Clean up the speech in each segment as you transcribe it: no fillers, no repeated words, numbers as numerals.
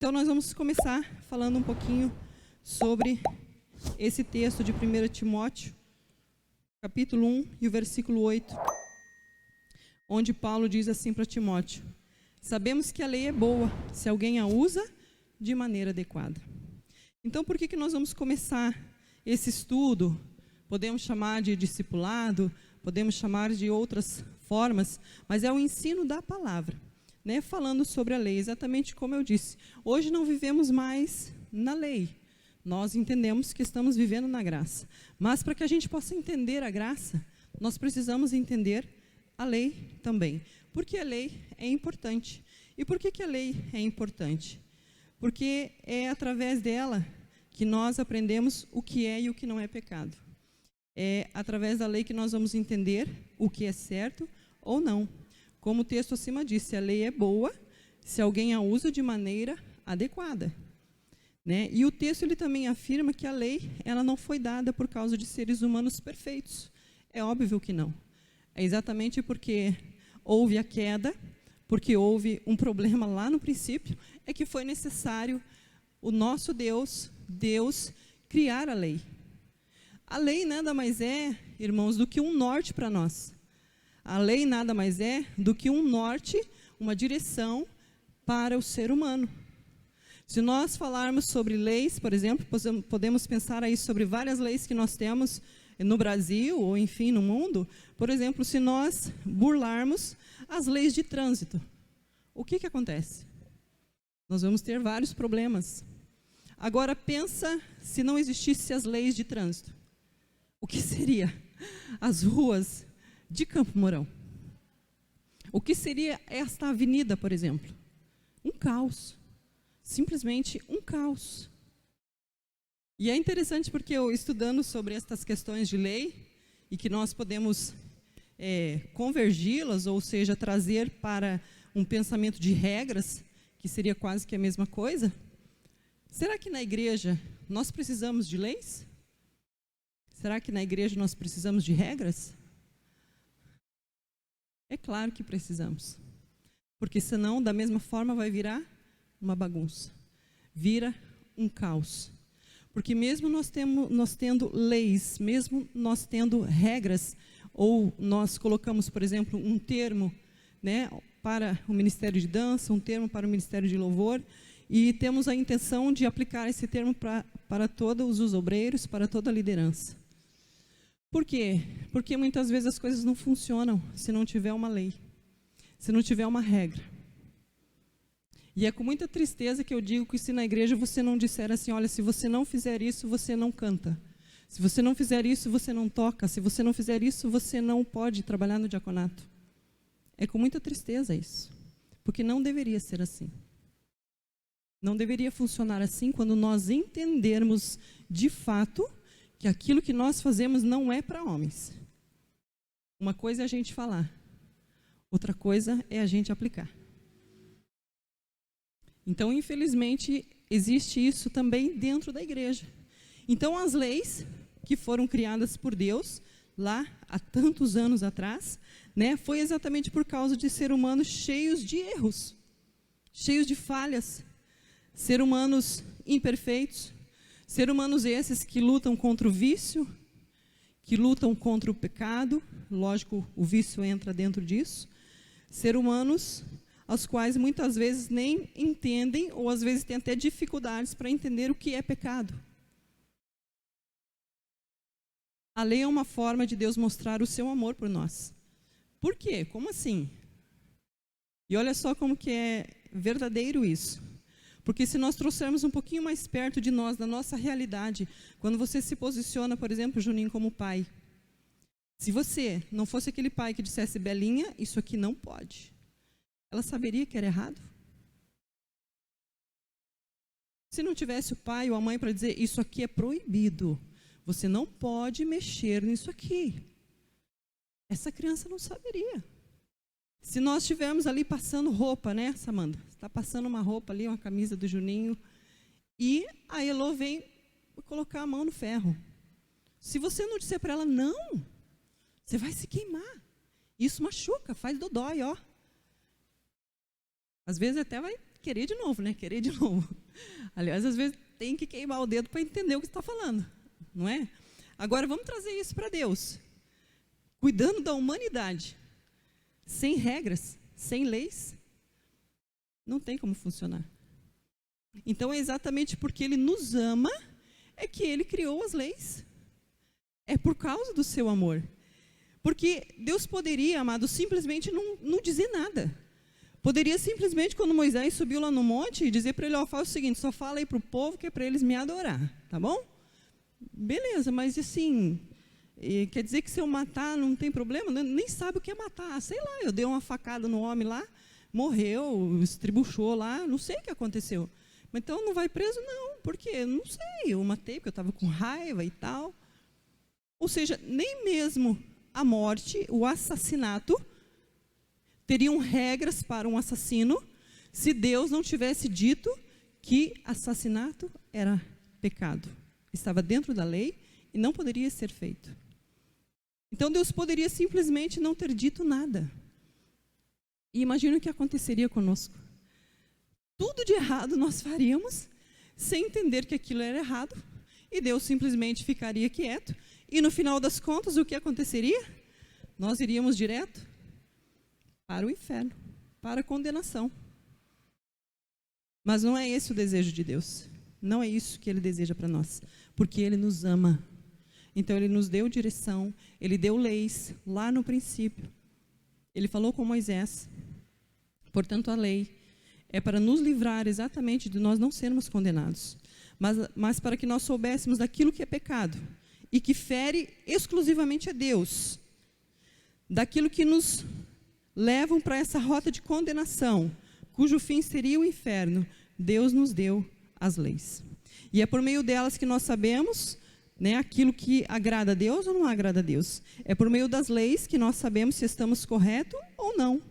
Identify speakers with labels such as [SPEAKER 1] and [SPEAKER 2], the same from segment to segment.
[SPEAKER 1] Então, nós vamos começar falando um pouquinho sobre esse texto de 1 Timóteo, capítulo 1 e o versículo 8, onde Paulo diz assim para Timóteo: sabemos que a lei é boa, se alguém a usa de maneira adequada. Então, por que nós vamos começar esse estudo? Podemos chamar de discipulado, podemos chamar de outras formas, mas é o ensino da palavra, né? Falando sobre a lei, exatamente como eu disse. Hoje não vivemos mais na lei, nós entendemos que estamos vivendo na graça. Mas para que a gente possa entender a graça, nós precisamos entender a lei também. Porque a lei é importante. E por que a lei é importante? Porque é através dela que nós aprendemos o que é e o que não é pecado. É através da lei que nós vamos entender o que é certo ou não. Como o texto acima disse, a lei é boa se alguém a usa de maneira adequada, né? E o texto ele também afirma que a lei ela não foi dada por causa de seres humanos perfeitos. É óbvio que não. É exatamente porque houve a queda, porque houve um problema lá no princípio, é que foi necessário o nosso Deus criar a lei. A lei nada mais é, irmãos, do que um norte para nós. A lei nada mais é do que um norte, uma direção para o ser humano. Se nós falarmos sobre leis, por exemplo, podemos pensar aí sobre várias leis que nós temos no Brasil, ou enfim, no mundo. Por exemplo, se nós burlarmos as leis de trânsito, o que acontece? Nós vamos ter vários problemas. Agora, pensa se não existissem as leis de trânsito. O que seria as ruas de Campo Mourão? O que seria esta avenida, por exemplo? Um caos. Simplesmente um caos. E é interessante porque eu, estudando sobre estas questões de lei, e que nós podemos convergi-las, ou seja, trazer para um pensamento de regras, que seria quase que a mesma coisa. Será que na igreja nós precisamos de leis? Será que na igreja nós precisamos de regras? É claro que precisamos. Porque senão, da mesma forma, vai virar uma bagunça. Vira um caos. Porque mesmo nós tendo leis, mesmo nós tendo regras, ou nós colocamos, por exemplo, um termo, né, para o Ministério de Dança, um termo para o Ministério de Louvor, e temos a intenção de aplicar esse termo para todos os obreiros, para toda a liderança. Por quê? Porque muitas vezes as coisas não funcionam se não tiver uma lei, se não tiver uma regra. E é com muita tristeza que eu digo que se na igreja você não disser assim, olha, se você não fizer isso, você não canta. Se você não fizer isso, você não toca. Se você não fizer isso, você não pode trabalhar no diaconato. É com muita tristeza isso, porque não deveria ser assim. Não deveria funcionar assim quando nós entendermos de fato que aquilo que nós fazemos não é para homens. Uma coisa é a gente falar, outra coisa é a gente aplicar. Então, infelizmente, existe isso também dentro da igreja. Então, as leis que foram criadas por Deus, lá há tantos anos atrás, né, foi exatamente por causa de seres humanos cheios de erros, cheios de falhas, seres humanos imperfeitos, seres humanos esses que lutam contra o vício, que lutam contra o pecado, lógico, o vício entra dentro disso, seres humanos aos quais muitas vezes nem entendem, ou às vezes têm até dificuldades para entender o que é pecado. A lei é uma forma de Deus mostrar o seu amor por nós. Por quê? Como assim? E olha só como que é verdadeiro isso. Porque se nós trouxermos um pouquinho mais perto de nós, da nossa realidade, quando você se posiciona, por exemplo, Juninho, como pai, se você não fosse aquele pai que dissesse, Belinha, isso aqui não pode, ela saberia que era errado? Se não tivesse o pai ou a mãe para dizer, isso aqui é proibido, você não pode mexer nisso aqui, essa criança não saberia. Se nós estivermos ali passando roupa, né, Samanda? Está passando uma roupa ali, uma camisa do Juninho, e a Elô vem colocar a mão no ferro. Se você não disser para ela, não, você vai se queimar. Isso machuca, faz dodói, ó. Às vezes até vai querer de novo, né? Querer de novo. Aliás, às vezes tem que queimar o dedo para entender o que está falando, não é? Agora, vamos trazer isso para Deus. Cuidando da humanidade, sem regras, sem leis, não tem como funcionar. Então, é exatamente porque Ele nos ama, é que Ele criou as leis. É por causa do seu amor. Porque Deus poderia, amado, simplesmente não dizer nada. Poderia simplesmente, quando Moisés subiu lá no monte, dizer para ele, ó, faz o seguinte, só fala aí para o povo que é para eles me adorar, tá bom? Beleza, mas assim, quer dizer que se eu matar não tem problema? Nem sabe o que é matar, sei lá, eu dei uma facada no homem lá, morreu, estribuchou lá, não sei o que aconteceu. Então não vai preso? Não, porque não sei, eu matei porque eu estava com raiva e tal. Ou seja, nem mesmo a morte, o assassinato, teriam regras para um assassino se Deus não tivesse dito que assassinato era pecado. Estava dentro da lei e não poderia ser feito. Então Deus poderia simplesmente não ter dito nada. E imagina o que aconteceria conosco. Tudo de errado nós faríamos sem entender que aquilo era errado. E Deus simplesmente ficaria quieto. E no final das contas, o que aconteceria? Nós iríamos direto para o inferno, para a condenação. Mas não é esse o desejo de Deus. Não é isso que Ele deseja para nós. Porque Ele nos ama. Então Ele nos deu direção, Ele deu leis lá no princípio. Ele falou com Moisés. Portanto, a lei é para nos livrar exatamente de nós não sermos condenados. Mas para que nós soubéssemos daquilo que é pecado e que fere exclusivamente a Deus. Daquilo que nos levam para essa rota de condenação, cujo fim seria o inferno, Deus nos deu as leis. E é por meio delas que nós sabemos, né, aquilo que agrada a Deus ou não agrada a Deus. É por meio das leis que nós sabemos se estamos corretos ou não.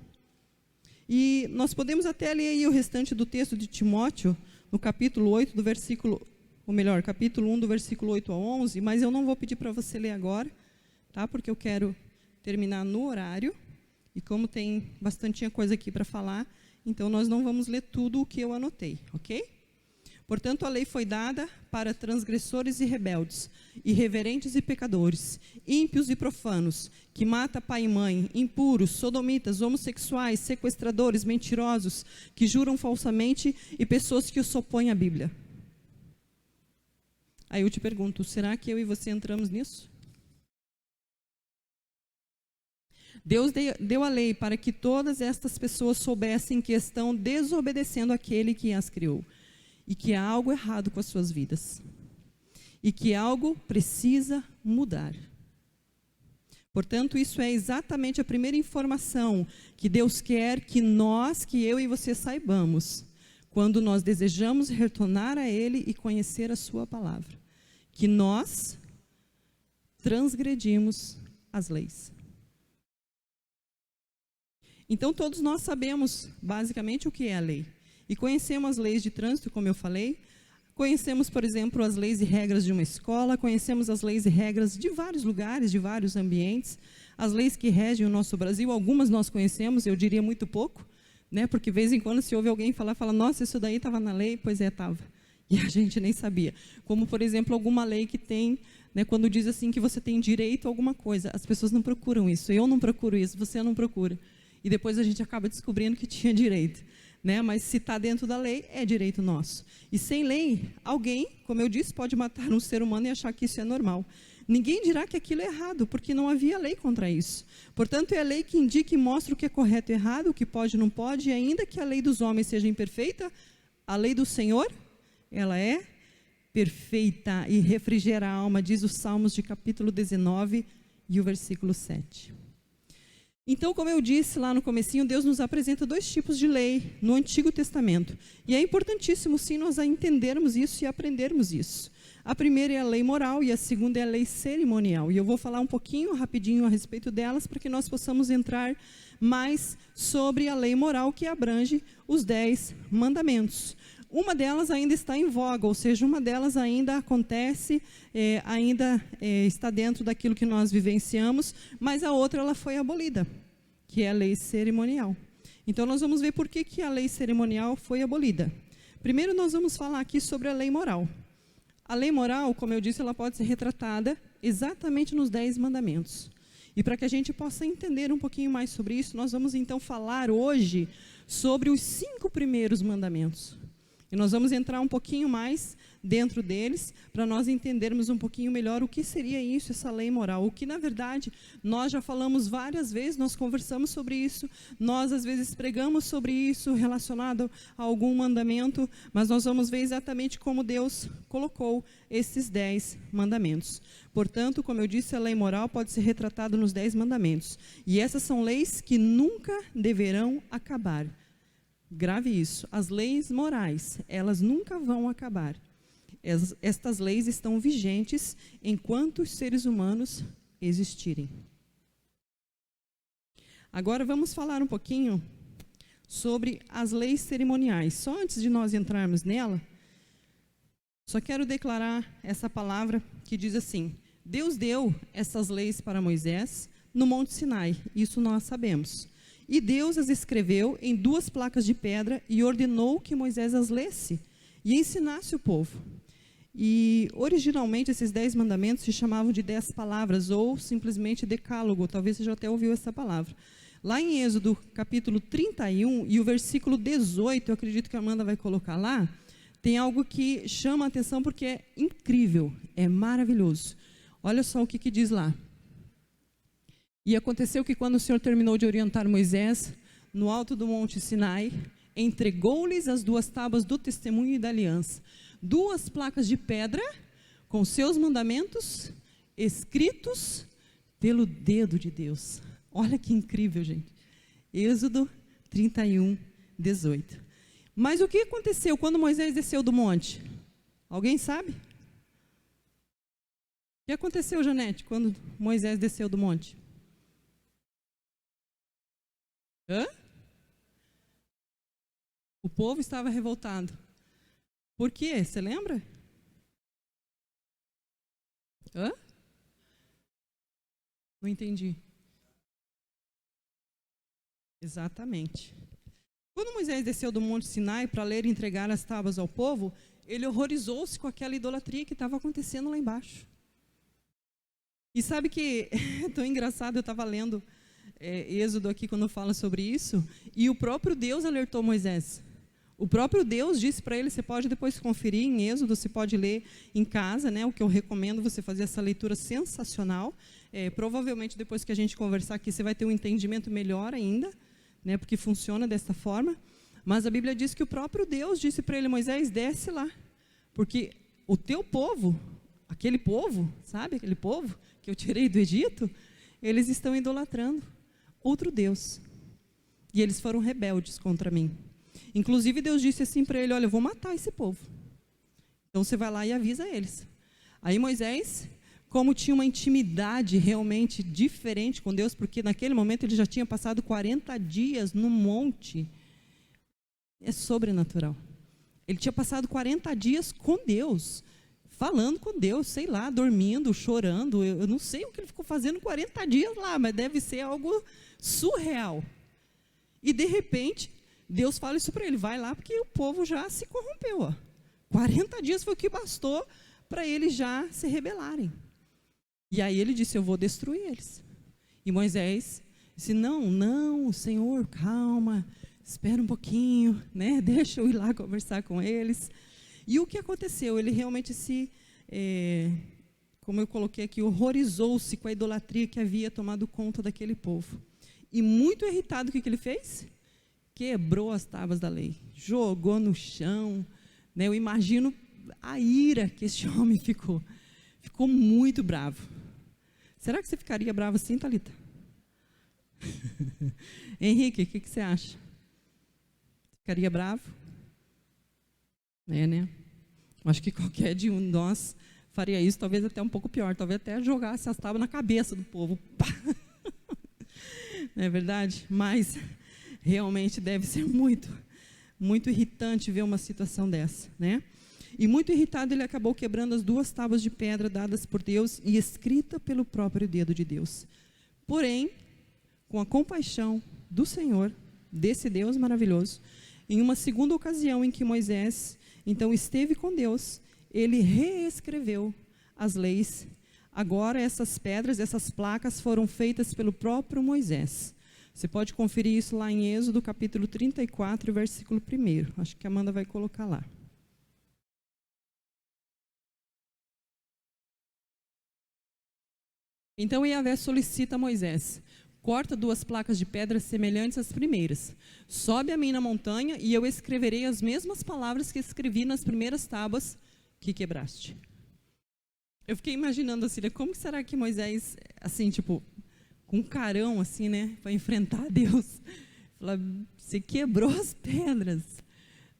[SPEAKER 1] E nós podemos até ler aí o restante do texto de Timóteo, no capítulo 8, do versículo, ou melhor, capítulo 1, do versículo 8 ao 11, mas eu não vou pedir para você ler agora, tá? Porque eu quero terminar no horário. E como tem bastante coisa aqui para falar, então nós não vamos ler tudo o que eu anotei, ok? Portanto, a lei foi dada para transgressores e rebeldes, irreverentes e pecadores, ímpios e profanos, que mata pai e mãe, impuros, sodomitas, homossexuais, sequestradores, mentirosos, que juram falsamente e pessoas que se opõem à Bíblia. Aí eu te pergunto, será que eu e você entramos nisso? Deus deu a lei para que todas estas pessoas soubessem que estão desobedecendo aquele que as criou. E que há algo errado com as suas vidas. E que algo precisa mudar. Portanto, isso é exatamente a primeira informação que Deus quer que eu e você saibamos. Quando nós desejamos retornar a Ele e conhecer a sua palavra. Que nós transgredimos as leis. Então, todos nós sabemos, basicamente, o que é a lei. E conhecemos as leis de trânsito, como eu falei. Conhecemos, por exemplo, as leis e regras de uma escola. Conhecemos as leis e regras de vários lugares, de vários ambientes. As leis que regem o nosso Brasil, algumas nós conhecemos, eu diria muito pouco. Né? Porque, de vez em quando, se ouve alguém falar, nossa, isso daí estava na lei. Pois é, estava. E a gente nem sabia. Como, por exemplo, alguma lei que tem, né, quando diz assim que você tem direito a alguma coisa. As pessoas não procuram isso. Eu não procuro isso, você não procura. E depois a gente acaba descobrindo que tinha direito. Né? Mas se está dentro da lei, é direito nosso. E sem lei, alguém, como eu disse, pode matar um ser humano e achar que isso é normal. Ninguém dirá que aquilo é errado, porque não havia lei contra isso. Portanto, é a lei que indica e mostra o que é correto e errado, o que pode e não pode, e ainda que a lei dos homens seja imperfeita, a lei do Senhor, ela é perfeita e refrigera a alma, diz os Salmos de capítulo 19 e o versículo 7. Então, como eu disse lá no comecinho, Deus nos apresenta dois tipos de lei no Antigo Testamento. E é importantíssimo, sim, nós entendermos isso e aprendermos isso. A primeira é a lei moral e a segunda é a lei cerimonial. E eu vou falar um pouquinho, rapidinho, a respeito delas, para que nós possamos entrar mais sobre a lei moral, que abrange os 10 mandamentos. Uma delas ainda está em voga, ou seja, uma delas ainda acontece, ainda está dentro daquilo que nós vivenciamos, mas a outra ela foi abolida, que é a lei cerimonial. Então, nós vamos ver por que a lei cerimonial foi abolida. Primeiro, nós vamos falar aqui sobre a lei moral. A lei moral, como eu disse, ela pode ser retratada exatamente nos 10 mandamentos. E para que a gente possa entender um pouquinho mais sobre isso, nós vamos então falar hoje sobre os 5 primeiros mandamentos. E nós vamos entrar um pouquinho mais dentro deles, para nós entendermos um pouquinho melhor o que seria isso, essa lei moral. O que, na verdade, nós já falamos várias vezes, nós conversamos sobre isso, nós, às vezes, pregamos sobre isso, relacionado a algum mandamento, mas nós vamos ver exatamente como Deus colocou esses 10 mandamentos. Portanto, como eu disse, a lei moral pode ser retratada nos 10 mandamentos. E essas são leis que nunca deverão acabar. Grave isso, as leis morais, elas nunca vão acabar. Estas leis estão vigentes enquanto os seres humanos existirem. Agora vamos falar um pouquinho sobre as leis cerimoniais. Só antes de nós entrarmos nela, só quero declarar essa palavra que diz assim: Deus deu essas leis para Moisés no Monte Sinai, isso nós sabemos. E Deus as escreveu em 2 placas de pedra e ordenou que Moisés as lesse e ensinasse o povo. E originalmente esses 10 mandamentos se chamavam de 10 palavras ou simplesmente decálogo, talvez você já até ouviu essa palavra. Lá em Êxodo capítulo 31 e o versículo 18, eu acredito que a Amanda vai colocar lá, tem algo que chama a atenção porque é incrível, é maravilhoso. Olha só o que diz lá. E aconteceu que quando o Senhor terminou de orientar Moisés, no alto do monte Sinai, entregou-lhes as 2 tábuas do testemunho e da aliança, 2 placas de pedra com seus mandamentos escritos pelo dedo de Deus. Olha que incrível, gente. Êxodo 31, 18. Mas o que aconteceu quando Moisés desceu do monte? Alguém sabe? O que aconteceu, Janete, quando Moisés desceu do monte? Hã? O povo estava revoltado. Por quê? Você lembra? Hã? Não entendi. Exatamente. Quando Moisés desceu do Monte Sinai para ler e entregar as tábuas ao povo, ele horrorizou-se com aquela idolatria que estava acontecendo lá embaixo. E sabe que é tão engraçado, eu estava lendo Êxodo aqui quando fala sobre isso, e o próprio Deus alertou Moisés. O próprio Deus disse para ele, você pode depois conferir em Êxodo, você pode ler em casa, né, o que eu recomendo você fazer essa leitura sensacional. Provavelmente depois que a gente conversar aqui, você vai ter um entendimento melhor ainda, né, porque funciona dessa forma. Mas a Bíblia diz que o próprio Deus disse para ele, Moisés, desce lá, porque o teu povo, aquele povo, sabe, aquele povo que eu tirei do Egito, eles estão idolatrando outro Deus. E eles foram rebeldes contra mim. Inclusive Deus disse assim para ele, olha, eu vou matar esse povo. Então você vai lá e avisa eles. Aí Moisés, como tinha uma intimidade realmente diferente com Deus, porque naquele momento ele já tinha passado 40 dias no monte, é sobrenatural. Ele tinha passado 40 dias com Deus, falando com Deus, sei lá, dormindo, chorando, eu não sei o que ele ficou fazendo 40 dias lá, mas deve ser algo surreal. E de repente, Deus fala isso para ele, vai lá porque o povo já se corrompeu. Ó. 40 dias foi o que bastou para eles já se rebelarem. E aí ele disse, eu vou destruir eles. E Moisés disse, não, Senhor, calma, espera um pouquinho, né? Deixa eu ir lá conversar com eles. E o que aconteceu? Ele realmente como eu coloquei aqui, horrorizou-se com a idolatria que havia tomado conta daquele povo. E muito irritado, o que ele fez? Quebrou as tábuas da lei, jogou no chão, né? Eu imagino a ira que esse homem ficou muito bravo. Será que você ficaria bravo assim, Thalita? Henrique, o que você acha? Ficaria bravo? né? Acho que qualquer de nós faria isso, talvez até um pouco pior, talvez até jogasse as tábuas na cabeça do povo. Não é verdade? Mas realmente deve ser muito irritante ver uma situação dessa, né? E muito irritado, ele acabou quebrando as 2 tábuas de pedra dadas por Deus e escrita pelo próprio dedo de Deus. Porém, com a compaixão do Senhor, desse Deus maravilhoso. Em uma segunda ocasião em que Moisés, então, esteve com Deus, ele reescreveu as leis. Agora essas pedras, essas placas foram feitas pelo próprio Moisés. Você pode conferir isso lá em Êxodo, capítulo 34, versículo 1. Acho que a Amanda vai colocar lá. Então Yahvé solicita a Moisés: corta 2 placas de pedra semelhantes às primeiras. Sobe a mim na montanha e eu escreverei as mesmas palavras que escrevi nas primeiras tábuas que quebraste. Eu fiquei imaginando assim, como será que Moisés, assim, tipo, com um carão assim, né, para enfrentar Deus, fala, você quebrou as pedras,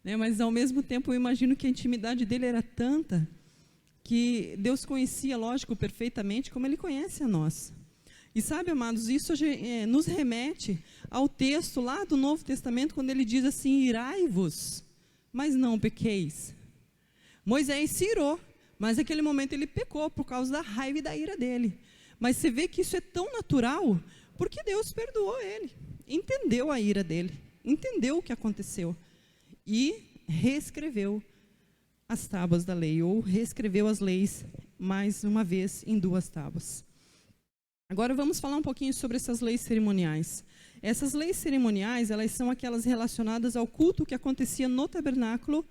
[SPEAKER 1] né? Mas ao mesmo tempo eu imagino que a intimidade dele era tanta que Deus conhecia, lógico, perfeitamente, como Ele conhece a nós. E sabe, amados, isso nos remete ao texto lá do Novo Testamento, quando ele diz assim: irai-vos, mas não pequeis. Moisés se irou, mas naquele momento ele pecou por causa da raiva e da ira dele. Mas você vê que isso é tão natural, porque Deus perdoou ele, entendeu a ira dele, entendeu o que aconteceu e reescreveu as tábuas da lei, ou reescreveu as leis mais uma vez em 2 tábuas. Agora vamos falar um pouquinho sobre essas leis cerimoniais. Essas leis cerimoniais, elas são aquelas relacionadas ao culto que acontecia no tabernáculo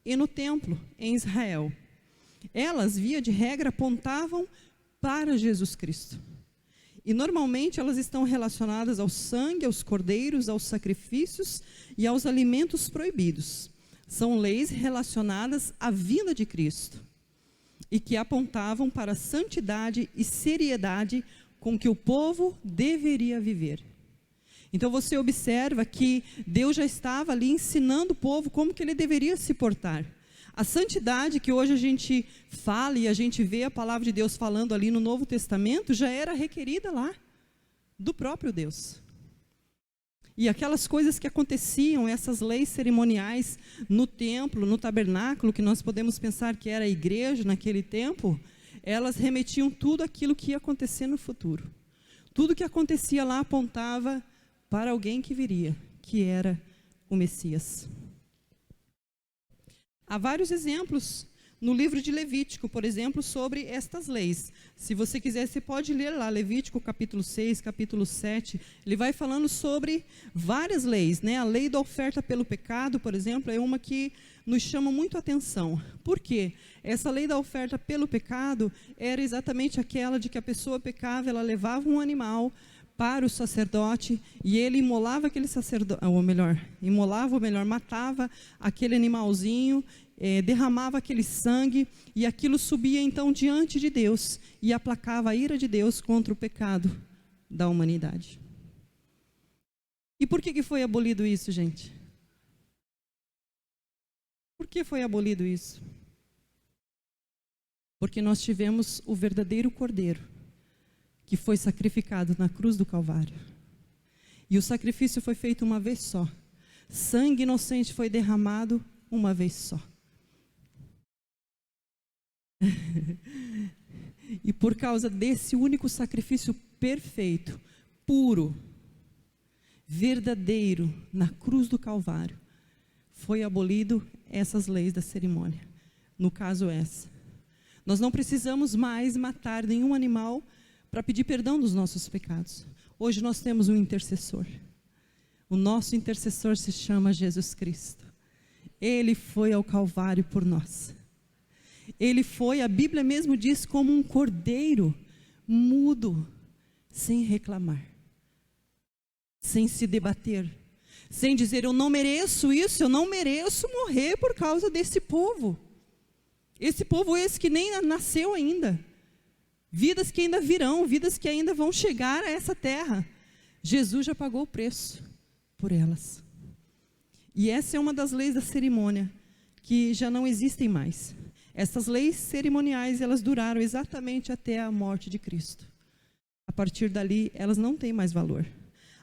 [SPEAKER 1] e no templo em Israel. Elas, via de regra, apontavam para Jesus Cristo. E normalmente elas estão relacionadas ao sangue, aos cordeiros, aos sacrifícios e aos alimentos proibidos. São leis relacionadas à vinda de Cristo e que apontavam para a santidade e seriedade com que o povo deveria viver. Então você observa que Deus já estava ali ensinando o povo como que ele deveria se portar. A santidade que hoje a gente fala e a gente vê a palavra de Deus falando ali no Novo Testamento, já era requerida lá, do próprio Deus. E aquelas coisas que aconteciam, essas leis cerimoniais no templo, no tabernáculo, que nós podemos pensar que era a igreja naquele tempo, elas remetiam tudo aquilo que ia acontecer no futuro. Tudo que acontecia lá apontava para alguém que viria, que era o Messias. Há vários exemplos no livro de Levítico, por exemplo, sobre estas leis. Se você quiser, você pode ler lá, Levítico capítulo 6, capítulo 7. Ele vai falando sobre várias leis, né? A lei da oferta pelo pecado, por exemplo, é uma que nos chama muito a atenção. Por quê? Essa lei da oferta pelo pecado era exatamente aquela de que a pessoa pecava, ela levava um animal para o sacerdote e ele imolava aquele sacerdote, matava aquele animalzinho, derramava aquele sangue e aquilo subia então diante de Deus e aplacava a ira de Deus contra o pecado da humanidade. E por que foi abolido isso, gente? Por que foi abolido isso? Porque nós tivemos o verdadeiro Cordeiro, que foi sacrificado na cruz do Calvário. E o sacrifício foi feito uma vez só. Sangue inocente foi derramado uma vez só. E por causa desse único sacrifício perfeito, puro, verdadeiro, na cruz do Calvário, foi abolido essas leis da cerimônia. No caso essa. Nós não precisamos mais matar nenhum animal para pedir perdão dos nossos pecados. Hoje nós temos um intercessor. O nosso intercessor se chama Jesus Cristo. Ele foi ao Calvário por nós. Ele foi, a Bíblia mesmo diz, como um cordeiro mudo, sem reclamar, sem se debater, sem dizer, eu não mereço isso, eu não mereço morrer por causa desse povo. Esse povo esse que nem nasceu ainda. Vidas que ainda virão, vidas que ainda vão chegar a essa terra. Jesus já pagou o preço por elas. E essa é uma das leis da cerimônia que já não existem mais. Essas leis cerimoniais, elas duraram exatamente até a morte de Cristo. A partir dali, elas não têm mais valor.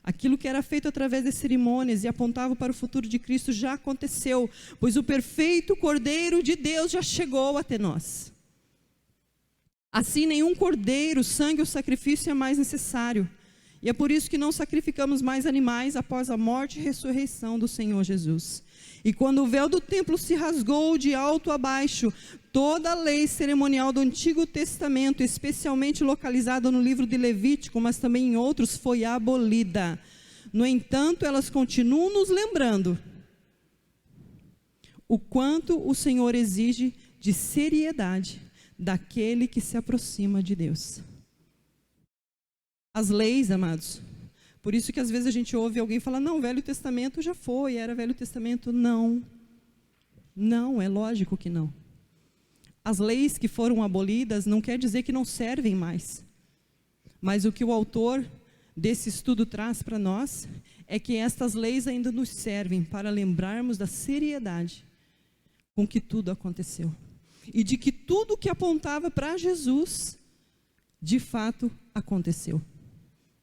[SPEAKER 1] Aquilo que era feito através das cerimônias e apontava para o futuro de Cristo já aconteceu, pois o perfeito Cordeiro de Deus já chegou até nós. Assim, nenhum cordeiro, sangue ou sacrifício é mais necessário. E é por isso que não sacrificamos mais animais após a morte e ressurreição do Senhor Jesus. E quando o véu do templo se rasgou de alto a baixo, toda a lei cerimonial do Antigo Testamento, especialmente localizada no livro de Levítico, mas também em outros, foi abolida. No entanto, elas continuam nos lembrando o quanto o Senhor exige de seriedade daquele que se aproxima de Deus. As leis, amados, por isso que às vezes a gente ouve alguém falar, não, o Velho Testamento já foi, era Velho Testamento. Não, não, é lógico que não. As leis que foram abolidas não quer dizer que não servem mais. Mas o que o autor desse estudo traz para nós é que estas leis ainda nos servem para lembrarmos da seriedade com que tudo aconteceu. E de que tudo que apontava para Jesus, de fato, aconteceu.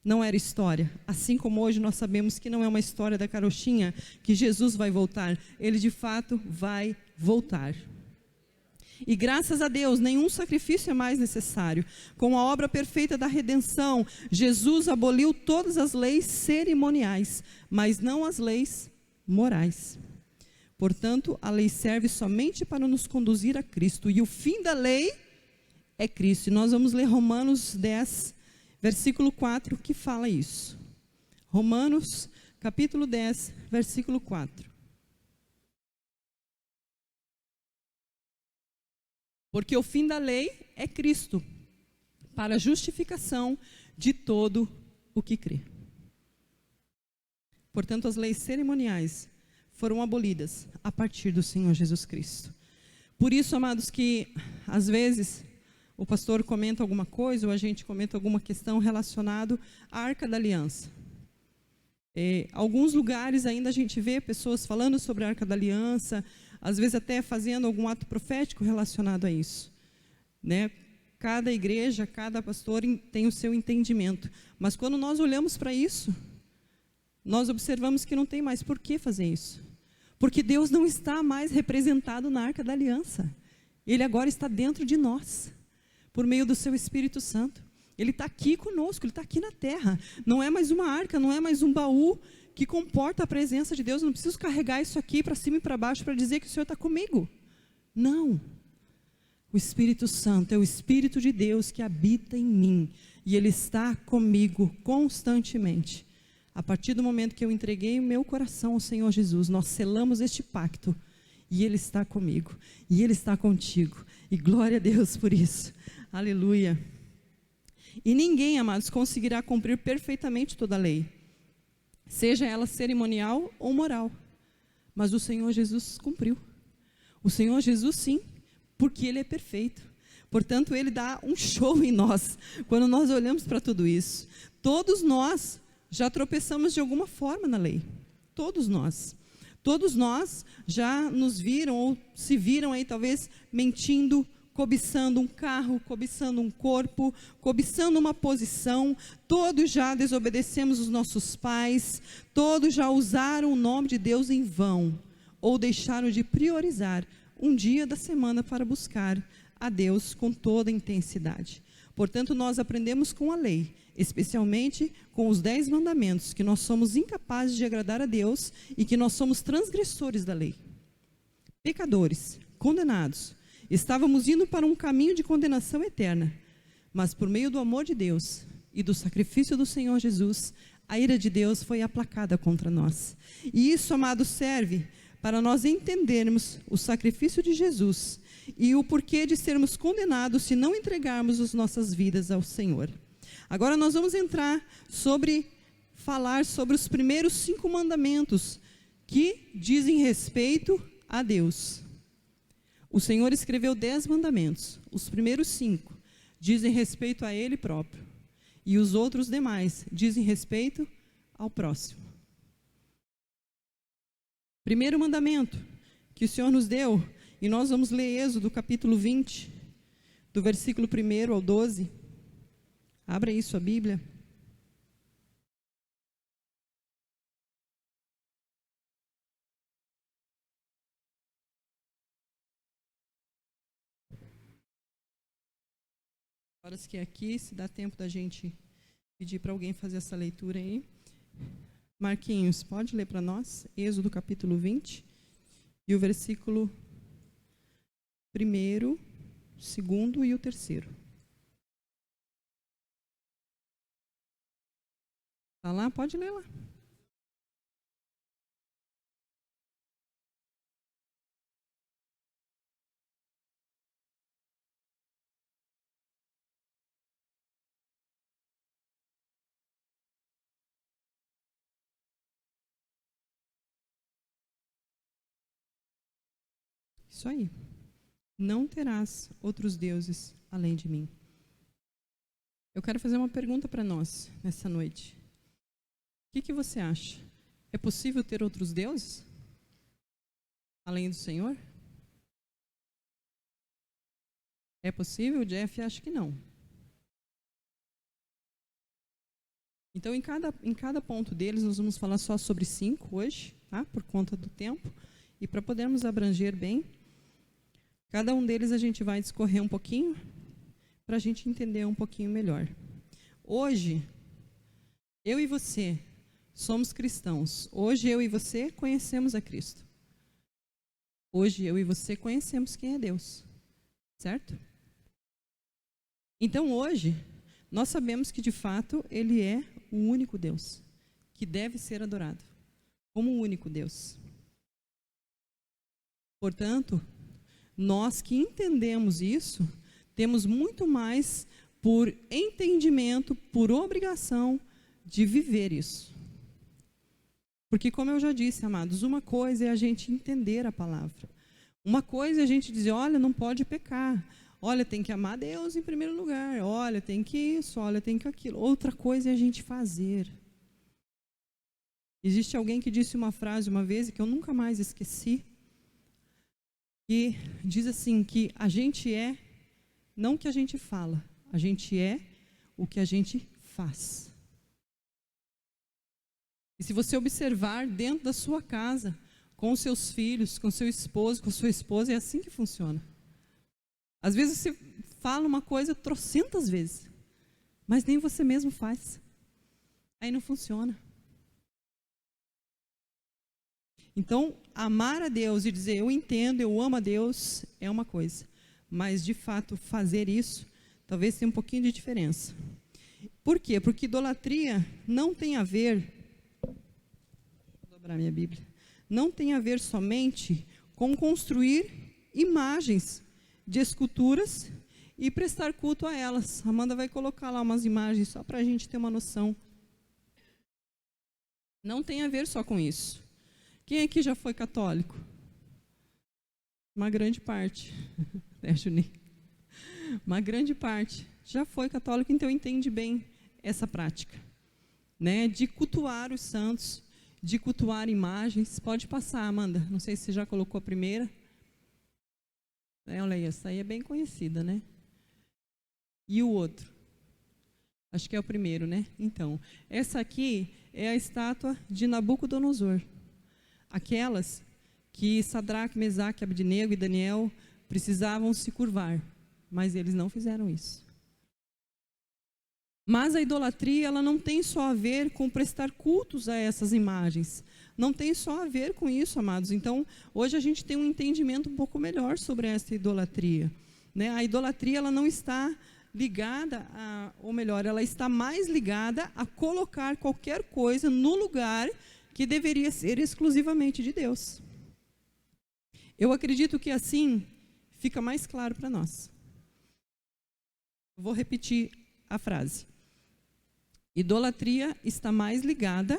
[SPEAKER 1] Não era história. Assim como hoje nós sabemos que não é uma história da carochinha, que Jesus vai voltar. Ele, de fato, vai voltar. E graças a Deus, nenhum sacrifício é mais necessário. Com a obra perfeita da redenção, Jesus aboliu todas as leis cerimoniais, mas não as leis morais. Portanto, a lei serve somente para nos conduzir a Cristo. E o fim da lei é Cristo. E nós vamos ler Romanos 10, versículo 4, que fala isso. Romanos, capítulo 10, versículo 4. Porque o fim da lei é Cristo, para a justificação de todo o que crê. Portanto, as leis cerimoniais foram abolidas a partir do Senhor Jesus Cristo. Por isso, amados, que às vezes o pastor comenta alguma coisa, ou a gente comenta alguma questão relacionada à Arca da Aliança. Alguns lugares ainda a gente vê pessoas falando sobre a Arca da Aliança, às vezes até fazendo algum ato profético relacionado a isso, né? Cada igreja, cada pastor tem o seu entendimento. Mas quando nós olhamos para isso, nós observamos que não tem mais por que fazer isso. Porque Deus não está mais representado na Arca da Aliança. Ele agora está dentro de nós, por meio do seu Espírito Santo. Ele está aqui conosco, ele está aqui na terra. Não é mais uma arca, não é mais um baú que comporta a presença de Deus. Eu não preciso carregar isso aqui para cima e para baixo para dizer que o Senhor está comigo. Não. O Espírito Santo é o Espírito de Deus que habita em mim. E Ele está comigo constantemente. A partir do momento que eu entreguei o meu coração ao Senhor Jesus, nós selamos este pacto. E Ele está comigo. E Ele está contigo. E glória a Deus por isso. Aleluia. E ninguém, amados, conseguirá cumprir perfeitamente toda a lei, seja ela cerimonial ou moral. Mas o Senhor Jesus cumpriu. O Senhor Jesus sim, porque Ele é perfeito. Portanto, Ele dá um show em nós, quando nós olhamos para tudo isso. Todos nós já tropeçamos de alguma forma na lei. Todos nós. Todos nós já nos viram, ou se viram aí talvez mentindo, cobiçando um carro, cobiçando um corpo, cobiçando uma posição. Todos já desobedecemos os nossos pais, todos já usaram o nome de Deus em vão, ou deixaram de priorizar um dia da semana para buscar a Deus com toda a intensidade. Portanto, nós aprendemos com a lei, especialmente com os 10 mandamentos, que nós somos incapazes de agradar a Deus e que nós somos transgressores da lei. Pecadores, condenados. Estávamos indo para um caminho de condenação eterna, mas por meio do amor de Deus e do sacrifício do Senhor Jesus, a ira de Deus foi aplacada contra nós. E isso, amado, serve para nós entendermos o sacrifício de Jesus e o porquê de sermos condenados se não entregarmos as nossas vidas ao Senhor. Agora nós vamos falar sobre os primeiros 5 mandamentos que dizem respeito a Deus. O Senhor escreveu 10 mandamentos. Os primeiros 5 dizem respeito a Ele próprio. E os outros demais dizem respeito ao próximo. Primeiro mandamento que o Senhor nos deu, e nós vamos ler Êxodo capítulo 20, do versículo 1 ao 12. Abra aí sua Bíblia. Horas que aqui, se dá tempo da gente pedir para alguém fazer essa leitura aí. Marquinhos, pode ler para nós? Êxodo capítulo 20 e o versículo 1º, 2º e o 3º. Está lá? Pode ler lá. Isso aí. Não terás outros deuses além de mim. Eu quero fazer uma pergunta para nós nessa noite. O que você acha? É possível ter outros deuses além do Senhor? É possível? O Jeff acha que não. Então, em cada ponto deles, nós vamos falar só sobre 5 hoje, tá? Por conta do tempo. E para podermos abranger bem, cada um deles a gente vai discorrer um pouquinho, para a gente entender um pouquinho melhor. Hoje, eu e você somos cristãos. Hoje, eu e você conhecemos a Cristo. Hoje, eu e você conhecemos quem é Deus. Certo? Então, hoje, nós sabemos que, de fato, Ele é o único Deus, que deve ser adorado, como o único Deus. Portanto, nós que entendemos isso, temos muito mais por entendimento, por obrigação de viver isso. Porque, como eu já disse, amados, uma coisa é a gente entender a palavra. Uma coisa é a gente dizer, olha, não pode pecar. Olha, tem que amar Deus em primeiro lugar. Olha, tem que isso, olha, tem que aquilo. Outra coisa é a gente fazer. Existe alguém que disse uma frase uma vez, que eu nunca mais esqueci, que diz assim, que a gente é, não o que a gente fala, a gente é o que a gente faz. E se você observar dentro da sua casa, com os seus filhos, com seu esposo, com sua esposa, é assim que funciona. Às vezes você fala uma coisa 300 vezes, mas nem você mesmo faz. Aí não funciona. Então, amar a Deus e dizer eu entendo, eu amo a Deus, é uma coisa. Mas, de fato, fazer isso, talvez tenha um pouquinho de diferença. Por quê? Porque idolatria não tem a ver, vou dobrar minha Bíblia, não tem a ver somente com construir imagens de esculturas e prestar culto a elas. A Amanda vai colocar lá umas imagens só para a gente ter uma noção. Não tem a ver só com isso. Quem aqui já foi católico? Uma grande parte. Né, Juninho? Uma grande parte já foi católico, então entende bem essa prática, né? De cultuar os santos, de cultuar imagens. Pode passar, Amanda. Não sei se você já colocou a primeira. Olha aí, essa aí é bem conhecida, né? E o outro? Acho que é o primeiro, né? Então, essa aqui é a estátua de Nabucodonosor. Aquelas que Sadraque, Mesaque, Abdenego e Daniel precisavam se curvar, mas eles não fizeram isso. Mas a idolatria, ela não tem só a ver com prestar cultos a essas imagens. Não tem só a ver com isso, amados. Então, hoje a gente tem um entendimento um pouco melhor sobre essa idolatria, né? A idolatria, ela não está ligada ou melhor, ela está mais ligada a colocar qualquer coisa no lugar que deveria ser exclusivamente de Deus. Eu acredito que assim fica mais claro para nós. Vou repetir a frase. Idolatria está mais ligada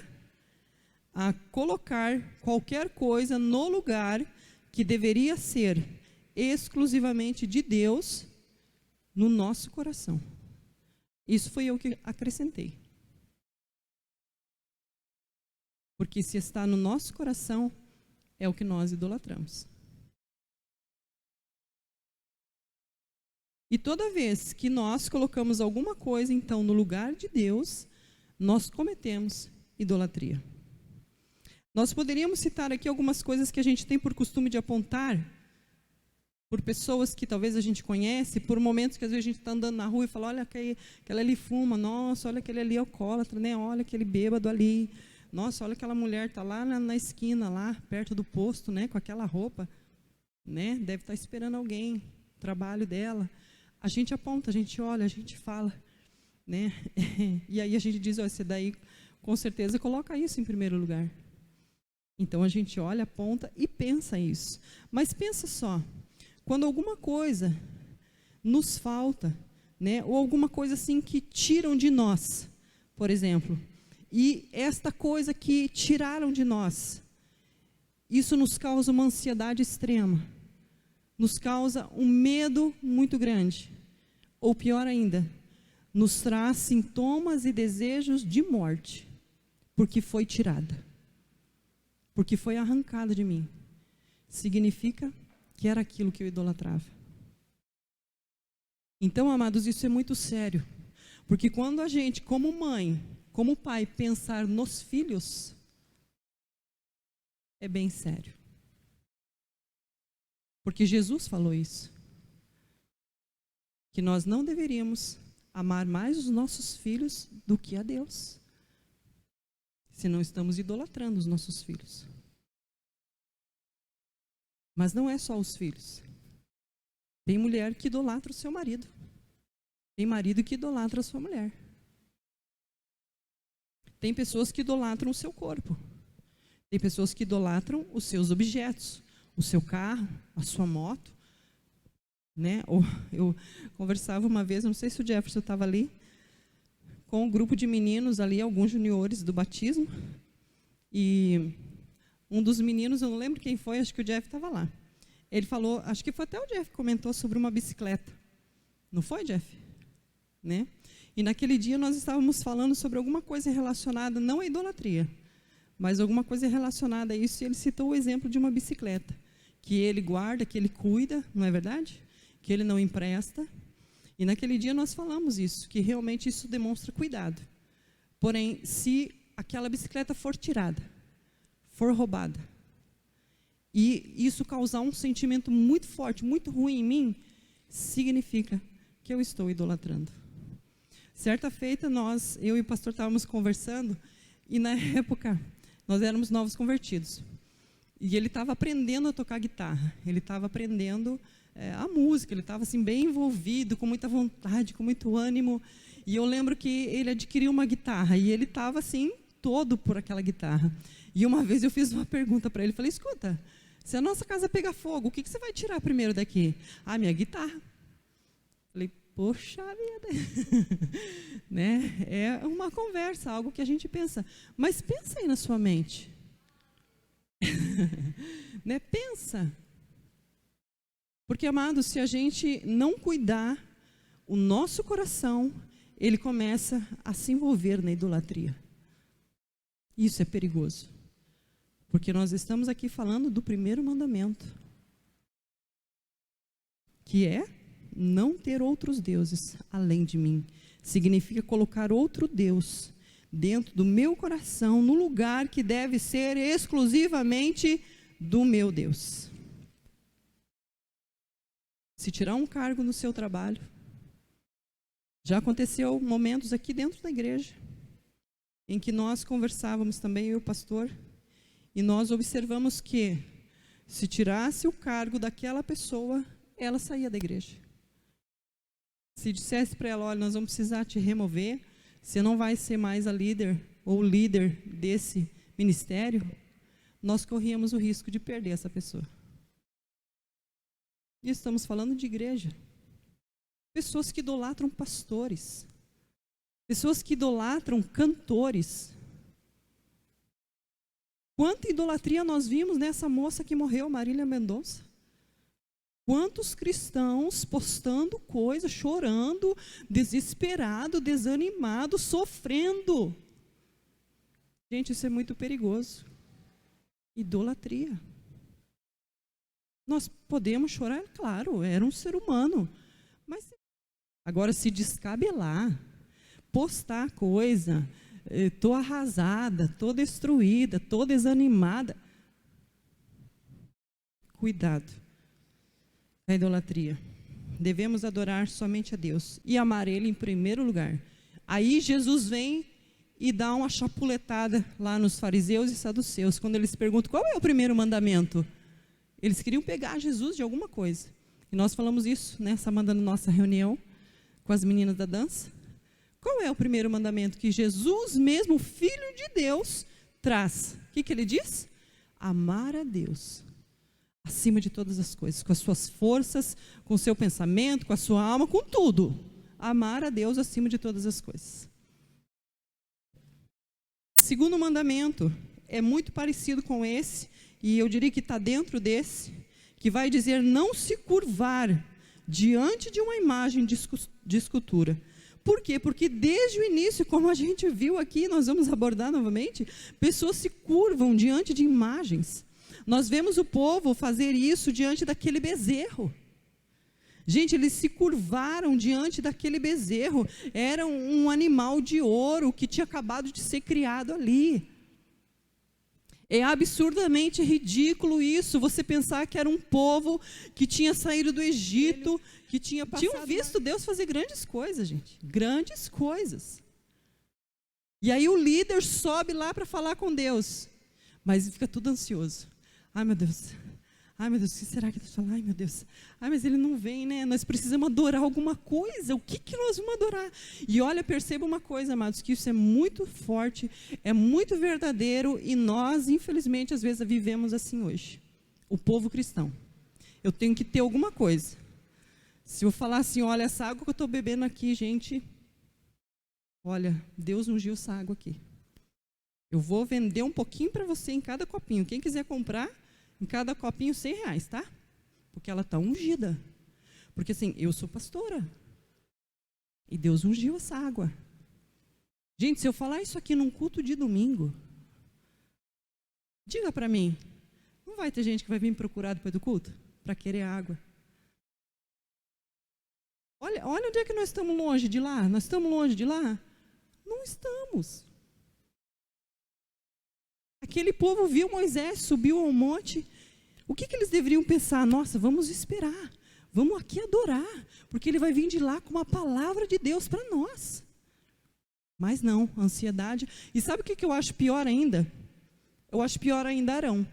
[SPEAKER 1] a colocar qualquer coisa no lugar que deveria ser exclusivamente de Deus no nosso coração. Isso foi eu que acrescentei. Porque se está no nosso coração, é o que nós idolatramos. E toda vez que nós colocamos alguma coisa, então, no lugar de Deus, nós cometemos idolatria. Nós poderíamos citar aqui algumas coisas que a gente tem por costume de apontar, por pessoas que talvez a gente conhece, por momentos que às vezes a gente está andando na rua e fala, olha, aquela ali fuma, nossa, olha aquele ali alcoólatra, né? Olha aquele bêbado ali, nossa, olha aquela mulher, está lá na esquina, lá perto do posto, né? Com aquela roupa, né? Deve estar esperando alguém, trabalho dela. A gente aponta, a gente olha, a gente fala, né? E aí a gente diz, olha, você daí com certeza coloca isso em primeiro lugar. Então a gente olha, aponta e pensa isso. Mas pensa só, quando alguma coisa nos falta, né, ou alguma coisa assim que tiram de nós, por exemplo, e esta coisa que tiraram de nós, isso nos causa uma ansiedade extrema, nos causa um medo muito grande, ou pior ainda, nos traz sintomas e desejos de morte, porque foi tirada, porque foi arrancada de mim. Significa que era aquilo que eu idolatrava. Então, amados, isso é muito sério, porque quando a gente, como mãe, como pai, pensar nos filhos, é bem sério. Porque Jesus falou isso, que nós não deveríamos amar mais os nossos filhos do que a Deus, senão estamos idolatrando os nossos filhos. Mas não é só os filhos. Tem mulher que idolatra o seu marido. Tem marido que idolatra a sua mulher. Tem pessoas que idolatram o seu corpo. Tem pessoas que idolatram os seus objetos, o seu carro, a sua moto, né? Eu conversava uma vez, não sei se o Jefferson estava ali, com um grupo de meninos ali, alguns juniores do batismo, e um dos meninos, eu não lembro quem foi, acho que o Jeff estava lá. Ele falou, acho que foi até o Jeff que comentou sobre uma bicicleta. Não foi, Jeff? Né? E naquele dia nós estávamos falando sobre alguma coisa relacionada, não à idolatria, mas alguma coisa relacionada a isso, e ele citou o exemplo de uma bicicleta, que ele guarda, que ele cuida, não é verdade? Que ele não empresta. E naquele dia nós falamos isso, que realmente isso demonstra cuidado. Porém, se aquela bicicleta for tirada, for roubada, e isso causar um sentimento muito forte, muito ruim em mim, significa que eu estou idolatrando. Certa feita, eu e o pastor estávamos conversando, e na época, nós éramos novos convertidos. E ele estava aprendendo a tocar guitarra, ele estava aprendendo a música, ele estava assim, bem envolvido, com muita vontade, com muito ânimo. E eu lembro que ele adquiriu uma guitarra, e ele estava assim, todo por aquela guitarra. E uma vez eu fiz uma pergunta para ele, falei, escuta, se a nossa casa pegar fogo, o que você vai tirar primeiro daqui? Ah, minha guitarra. Falei, poxa vida, né? É uma conversa, algo que a gente pensa. Mas pensa aí na sua mente. Né? Pensa. Porque, amados, se a gente não cuidar, o nosso coração, ele começa a se envolver na idolatria. Isso é perigoso. Porque nós estamos aqui falando do primeiro mandamento, que é não ter outros deuses além de mim. Significa colocar outro Deus dentro do meu coração, no lugar que deve ser exclusivamente do meu Deus. Se tirar um cargo no seu trabalho, já aconteceu momentos aqui dentro da igreja, em que nós conversávamos também, eu e o pastor, e nós observamos que, se tirasse o cargo daquela pessoa, ela saía da igreja. Se dissesse para ela, olha, nós vamos precisar te remover, você não vai ser mais a líder ou líder desse ministério, nós corríamos o risco de perder essa pessoa. E estamos falando de igreja. Pessoas que idolatram pastores, pessoas que idolatram cantores. Quanta idolatria nós vimos nessa moça que morreu, Marília Mendonça. Quantos cristãos postando coisas, chorando, desesperado, desanimado, sofrendo. Gente, isso é muito perigoso. Idolatria. Nós podemos chorar, claro, era um ser humano. Mas agora se descabelar, postar coisa, estou arrasada, estou destruída, estou desanimada. Cuidado. a idolatria. Devemos adorar somente a Deus e amar Ele em primeiro lugar. Aí Jesus vem e dá uma chapuletada lá nos fariseus e saduceus, quando eles perguntam qual é o primeiro mandamento. Eles queriam pegar Jesus de alguma coisa. E nós falamos isso nessa nossa reunião com as meninas da dança. Qual é o primeiro mandamento que Jesus mesmo, Filho de Deus, traz? O que ele diz? Amar a Deus acima de todas as coisas, com as suas forças, com o seu pensamento, com a sua alma, com tudo. Amar a Deus acima de todas as coisas. Segundo mandamento é muito parecido com esse, e eu diria que está dentro desse, que vai dizer não se curvar diante de uma imagem de escultura. Por quê? Porque desde o início, como a gente viu aqui, nós vamos abordar novamente, pessoas se curvam diante de imagens. Nós vemos o povo fazer isso diante daquele bezerro. Gente, eles se curvaram diante daquele bezerro. Era um animal de ouro que tinha acabado de ser criado ali. É absurdamente ridículo isso, você pensar que era um povo que tinha saído do Egito, que tinham visto Deus fazer grandes coisas, gente. Grandes coisas. E aí o líder sobe lá para falar com Deus, mas fica tudo ansioso. Ai, meu Deus, o que será que Deus fala? Ai, meu Deus, mas ele não vem, né? Nós precisamos adorar alguma coisa. O que nós vamos adorar? E olha, perceba uma coisa, amados, que isso é muito forte, é muito verdadeiro, e nós, infelizmente, às vezes vivemos assim hoje. O povo cristão. Eu tenho que ter alguma coisa. Se eu falar assim, olha, essa água que eu estou bebendo aqui, gente, olha, Deus ungiu essa água aqui. Eu vou vender um pouquinho para você em cada copinho. Quem quiser comprar, em cada copinho R$100, tá? Porque ela está ungida. Porque assim, eu sou pastora. E Deus ungiu essa água. Gente, se eu falar isso aqui num culto de domingo, diga para mim, não vai ter gente que vai vir me procurar depois do culto? Para querer água. Olha onde é que nós estamos longe de lá. Nós estamos longe de lá? Não estamos. Aquele povo viu Moisés, subiu ao monte. O que eles deveriam pensar? Nossa, vamos esperar. Vamos aqui adorar. Porque ele vai vir de lá com uma palavra de Deus para nós. Mas não, ansiedade. E sabe o que eu acho pior ainda? Eu acho pior ainda Arão.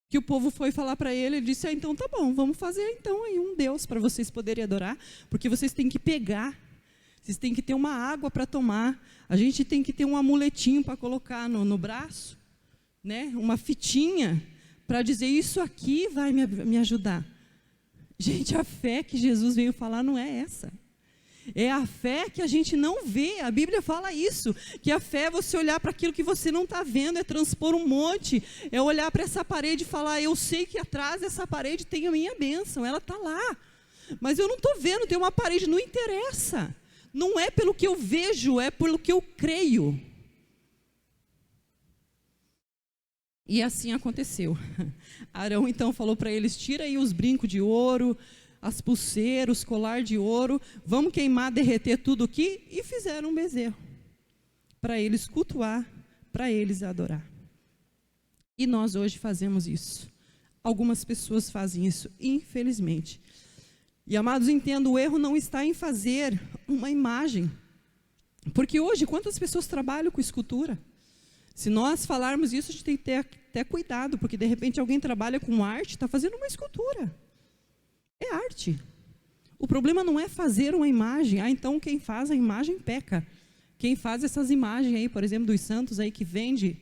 [SPEAKER 1] Que o povo foi falar para ele, ele disse, então tá bom, vamos fazer então aí um Deus para vocês poderem adorar, porque vocês têm que pegar, vocês têm que ter uma água para tomar, a gente tem que ter um amuletinho para colocar no braço, né? Uma fitinha para dizer, isso aqui vai me ajudar. Gente, a fé que Jesus veio falar não é essa. É a fé que a gente não vê. A Bíblia fala isso, que a fé é você olhar para aquilo que você não está vendo, é transpor um monte, é olhar para essa parede e falar, eu sei que atrás dessa parede tem a minha bênção, ela está lá, mas eu não estou vendo, tem uma parede, não interessa, não é pelo que eu vejo, é pelo que eu creio. E assim aconteceu. Arão então falou para eles, tira aí os brincos de ouro, as pulseiras, os colar de ouro, vamos queimar, derreter tudo aqui, e fizeram um bezerro, para eles cultuar, para eles adorar. E nós hoje fazemos isso. Algumas pessoas fazem isso, infelizmente. E amados, entendo, o erro não está em fazer uma imagem, porque hoje, quantas pessoas trabalham com escultura? Se nós falarmos isso, a gente tem que ter até cuidado, porque de repente alguém trabalha com arte, está fazendo uma escultura. É arte. O problema não é fazer uma imagem. Então quem faz a imagem peca. Quem faz essas imagens aí, por exemplo, dos santos aí que vende,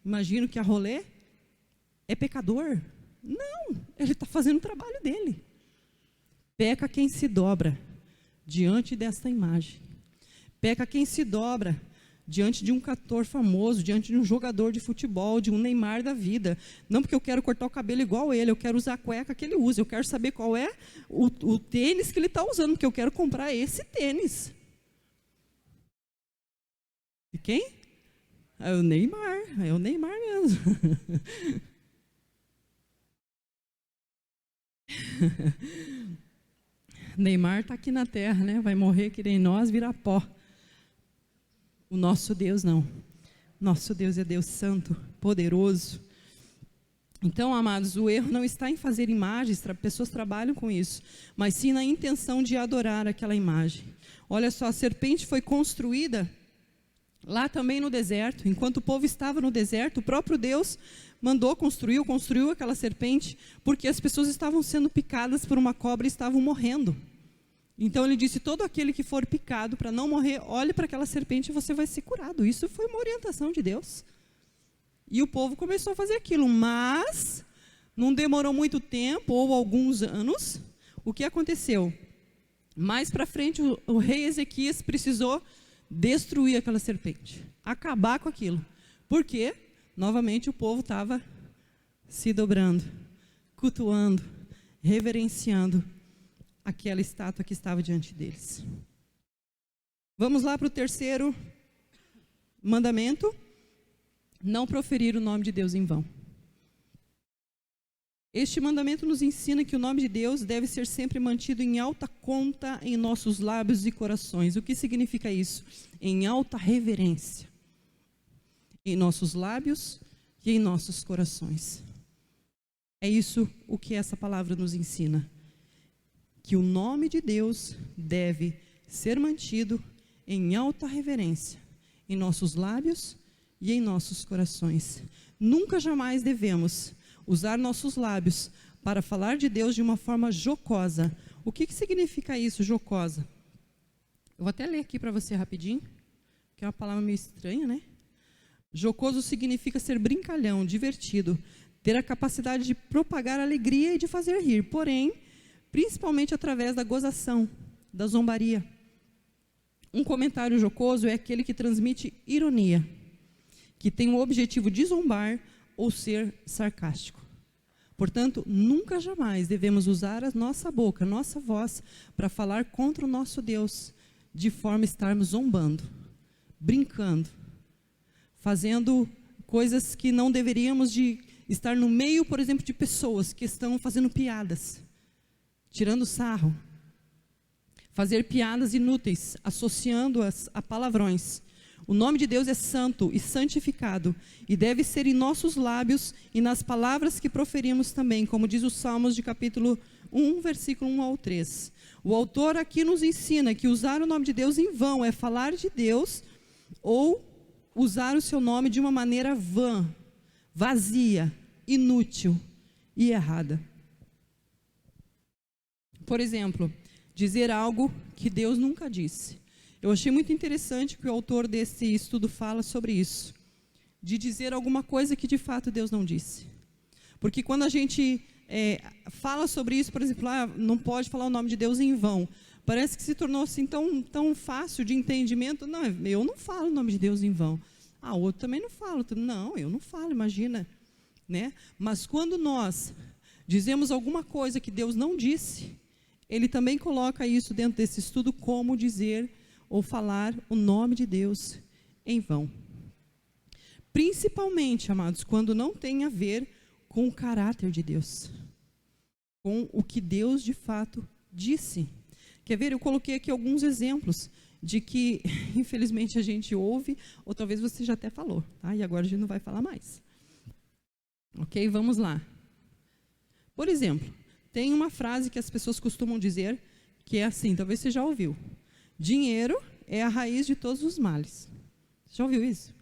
[SPEAKER 1] imagino que a rolê, é pecador. Não, ele está fazendo o trabalho dele. Peca quem se dobra diante desta imagem. Peca quem se dobra diante de um cantor famoso, diante de um jogador de futebol, de um Neymar da vida. Não porque eu quero cortar o cabelo igual ele, eu quero usar a cueca que ele usa, eu quero saber qual é o tênis que ele está usando, porque eu quero comprar esse tênis. E quem? É o Neymar mesmo. Neymar está aqui na terra, né? Vai morrer que nem nós, virar pó. O nosso Deus não. Nosso Deus é Deus santo, poderoso. Então, amados, o erro não está em fazer imagens, pessoas trabalham com isso, mas sim na intenção de adorar aquela imagem. Olha só, a serpente foi construída lá também no deserto. Enquanto o povo estava no deserto, o próprio Deus mandou construiu aquela serpente, porque as pessoas estavam sendo picadas por uma cobra e estavam morrendo. Então ele disse: todo aquele que for picado, para não morrer, olhe para aquela serpente e você vai ser curado. Isso foi uma orientação de Deus. E o povo começou a fazer aquilo, mas não demorou muito tempo, ou alguns anos. O que aconteceu? Mais para frente, o rei Ezequias precisou destruir aquela serpente, acabar com aquilo. Por quê? Novamente o povo estava se dobrando, cultuando, reverenciando aquela estátua que estava diante deles. Vamos lá para o terceiro mandamento: não proferir o nome de Deus em vão. Este mandamento nos ensina que o nome de Deus deve ser sempre mantido em alta conta em nossos lábios e corações. O que significa isso? Em alta reverência, em nossos lábios e em nossos corações. É isso o que essa palavra nos ensina, que o nome de Deus deve ser mantido em alta reverência, em nossos lábios e em nossos corações. Nunca jamais devemos usar nossos lábios para falar de Deus de uma forma jocosa. O que significa isso, jocosa? Eu vou até ler aqui para você rapidinho, que é uma palavra meio estranha, né? Jocoso significa ser brincalhão, divertido, ter a capacidade de propagar alegria e de fazer rir, porém, principalmente através da gozação, da zombaria. Um comentário jocoso é aquele que transmite ironia, que tem o objetivo de zombar ou ser sarcástico. Portanto, nunca jamais devemos usar a nossa boca, a nossa voz, para falar contra o nosso Deus, de forma a estarmos zombando, brincando, fazendo coisas que não deveríamos de estar no meio, por exemplo, de pessoas que estão fazendo piadas, tirando sarro, fazer piadas inúteis, associando-as a palavrões. O nome de Deus é santo e santificado, e deve ser em nossos lábios e nas palavras que proferimos também, como diz os Salmos de capítulo 1, versículo 1 ao 3. O autor aqui nos ensina que usar o nome de Deus em vão é falar de Deus ou usar o seu nome de uma maneira vã, vazia, inútil e errada. Por exemplo, dizer algo que Deus nunca disse. Eu achei muito interessante que o autor desse estudo fala sobre isso, de dizer alguma coisa que de fato Deus não disse. Porque quando a gente fala sobre isso, por exemplo, não pode falar o nome de Deus em vão, parece que se tornou assim tão fácil de entendimento. Não, eu não falo o nome de Deus em vão. Outro também não fala. Não, eu não falo, imagina. Né? Mas quando nós dizemos alguma coisa que Deus não disse, ele também coloca isso dentro desse estudo como dizer ou falar o nome de Deus em vão. Principalmente, amados, quando não tem a ver com o caráter de Deus, com o que Deus de fato disse. Quer ver? Eu coloquei aqui alguns exemplos de que, infelizmente, a gente ouve, ou talvez você já até falou, tá? E agora a gente não vai falar mais. Ok? Vamos lá. Por exemplo, tem uma frase que as pessoas costumam dizer, que é assim, talvez você já ouviu: dinheiro é a raiz de todos os males. Já ouviu isso?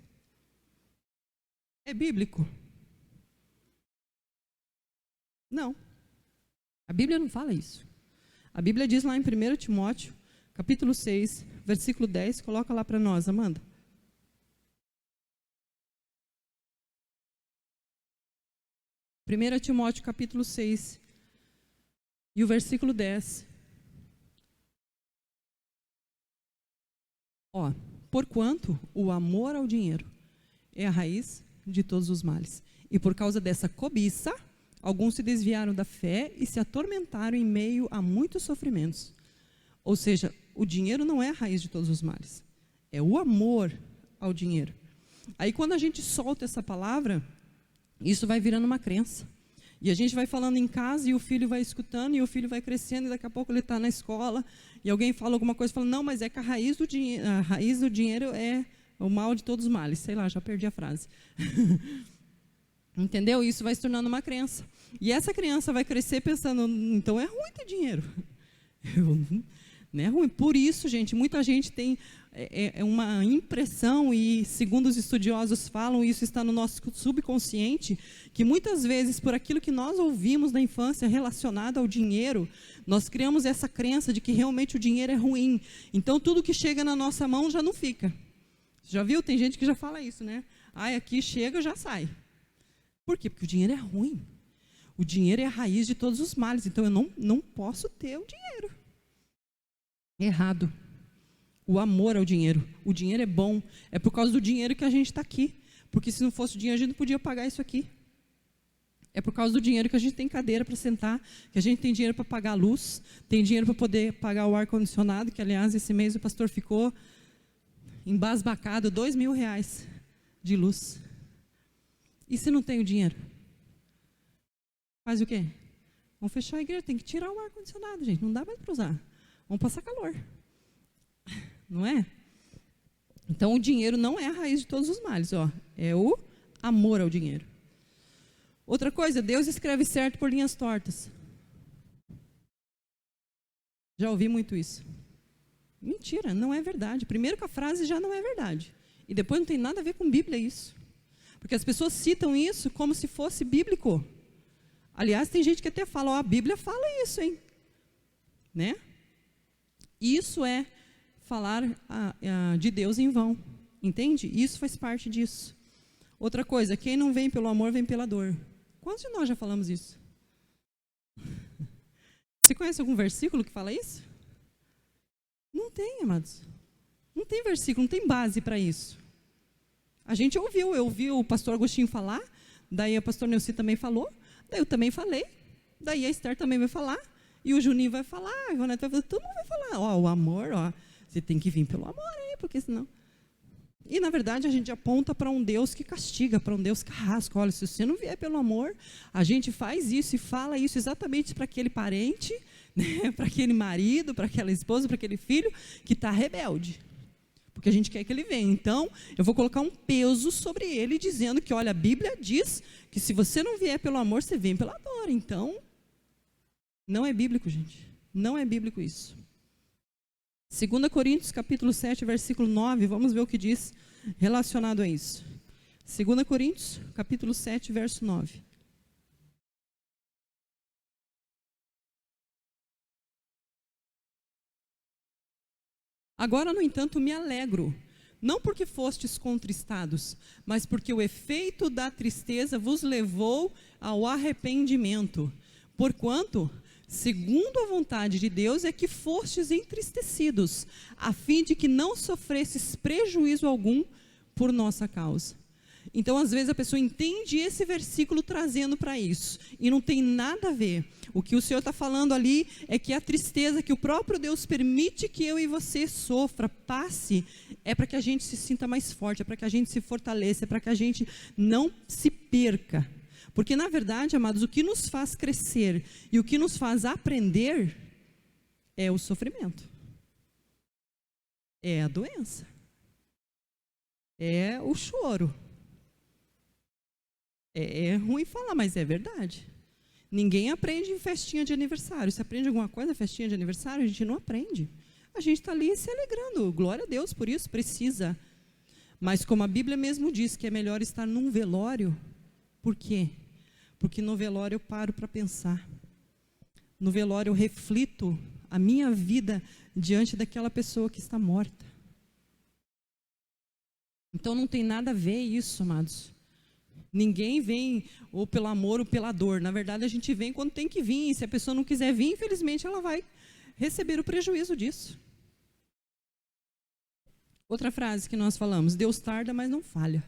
[SPEAKER 1] É bíblico? Não. A Bíblia não fala isso. A Bíblia diz lá em 1 Timóteo, capítulo 6, versículo 10, coloca lá para nós, Amanda. 1 Timóteo, capítulo 6, e o versículo 10. Porquanto o amor ao dinheiro é a raiz de todos os males. E por causa dessa cobiça, alguns se desviaram da fé e se atormentaram em meio a muitos sofrimentos. Ou seja, o dinheiro não é a raiz de todos os males. É o amor ao dinheiro. Aí quando a gente solta essa palavra, isso vai virando uma crença. E a gente vai falando em casa e o filho vai escutando e o filho vai crescendo e daqui a pouco ele está na escola e alguém fala alguma coisa e fala, não, mas é que a raiz do dinheiro é o mal de todos os males. Sei lá, já perdi a frase. Entendeu? Isso vai se tornando uma crença. E essa criança vai crescer pensando, então é ruim ter dinheiro. Não é ruim. Por isso, gente, muita gente tem uma impressão, e segundo os estudiosos falam, isso está no nosso subconsciente, que muitas vezes, por aquilo que nós ouvimos na infância relacionado ao dinheiro, nós criamos essa crença de que realmente o dinheiro é ruim. Então, tudo que chega na nossa mão já não fica. Já viu? Tem gente que já fala isso, né? Aqui chega, já sai. Por quê? Porque o dinheiro é ruim. O dinheiro é a raiz de todos os males. Então, eu não posso ter o dinheiro. Errado. O amor ao dinheiro. O dinheiro é bom. É por causa do dinheiro que a gente está aqui. Porque se não fosse o dinheiro, a gente não podia pagar isso aqui. É por causa do dinheiro que a gente tem cadeira para sentar, que a gente tem dinheiro para pagar a luz, tem dinheiro para poder pagar o ar-condicionado, que, aliás, esse mês o pastor ficou embasbacado, R$2.000 de luz. E se não tem o dinheiro? Faz o quê? Vamos fechar a igreja, tem que tirar o ar-condicionado, gente, não dá mais para usar. Vamos passar calor. Não é? Então, o dinheiro não é a raiz de todos os males, é o amor ao dinheiro. Outra coisa, Deus escreve certo por linhas tortas. Já ouvi muito isso. Mentira, não é verdade. Primeiro que a frase já não é verdade. E depois não tem nada a ver com Bíblia isso. Porque as pessoas citam isso como se fosse bíblico. Aliás, tem gente que até fala, a Bíblia fala isso, hein? Né? Isso é falar de Deus em vão. Entende? Isso faz parte disso. Outra coisa, quem não vem pelo amor, vem pela dor. Quantos de nós já falamos isso? Você conhece algum versículo que fala isso? Não tem, amados. Não tem versículo, não tem base para isso. A gente ouviu, eu ouvi o pastor Agostinho falar, daí o pastor Neuci também falou, daí eu também falei, daí a Esther também vai falar, e o Juninho vai falar, a Ivonete vai falar, todo mundo vai falar, o amor, você tem que vir pelo amor aí, porque senão... E, na verdade, a gente aponta para um Deus que castiga, para um Deus carrasco. Olha, se você não vier pelo amor, a gente faz isso e fala isso exatamente para aquele parente, né, para aquele marido, para aquela esposa, para aquele filho que está rebelde. Porque a gente quer que ele venha. Então, eu vou colocar um peso sobre ele, dizendo que, olha, a Bíblia diz que se você não vier pelo amor, você vem pela dor. Então, não é bíblico, gente. Não é bíblico isso. 2 Coríntios, capítulo 7, versículo 9, vamos ver o que diz relacionado a isso. 2 Coríntios, capítulo 7, verso 9. Agora, no entanto, me alegro, não porque fostes contristados, mas porque o efeito da tristeza vos levou ao arrependimento. Porquanto... segundo a vontade de Deus é que fostes entristecidos, a fim de que não sofresses prejuízo algum por nossa causa. Então, às vezes, a pessoa entende esse versículo trazendo para isso, e não tem nada a ver. O que o Senhor está falando ali é que a tristeza que o próprio Deus permite que eu e você sofra, passe, é para que a gente se sinta mais forte, é para que a gente se fortaleça, é para que a gente não se perca. Porque, na verdade, amados, o que nos faz crescer e o que nos faz aprender é o sofrimento. É a doença. É o choro. É ruim falar, mas é verdade. Ninguém aprende em festinha de aniversário. Você aprende alguma coisa em festinha de aniversário? A gente não aprende. A gente está ali se alegrando. Glória a Deus por isso, precisa. Mas como a Bíblia mesmo diz que é melhor estar num velório, por quê? Porque no velório eu paro para pensar. No velório eu reflito a minha vida diante daquela pessoa que está morta. Então não tem nada a ver isso, amados. Ninguém vem ou pelo amor ou pela dor. Na verdade, a gente vem quando tem que vir. E se a pessoa não quiser vir, infelizmente, ela vai receber o prejuízo disso. Outra frase que nós falamos: Deus tarda, mas não falha.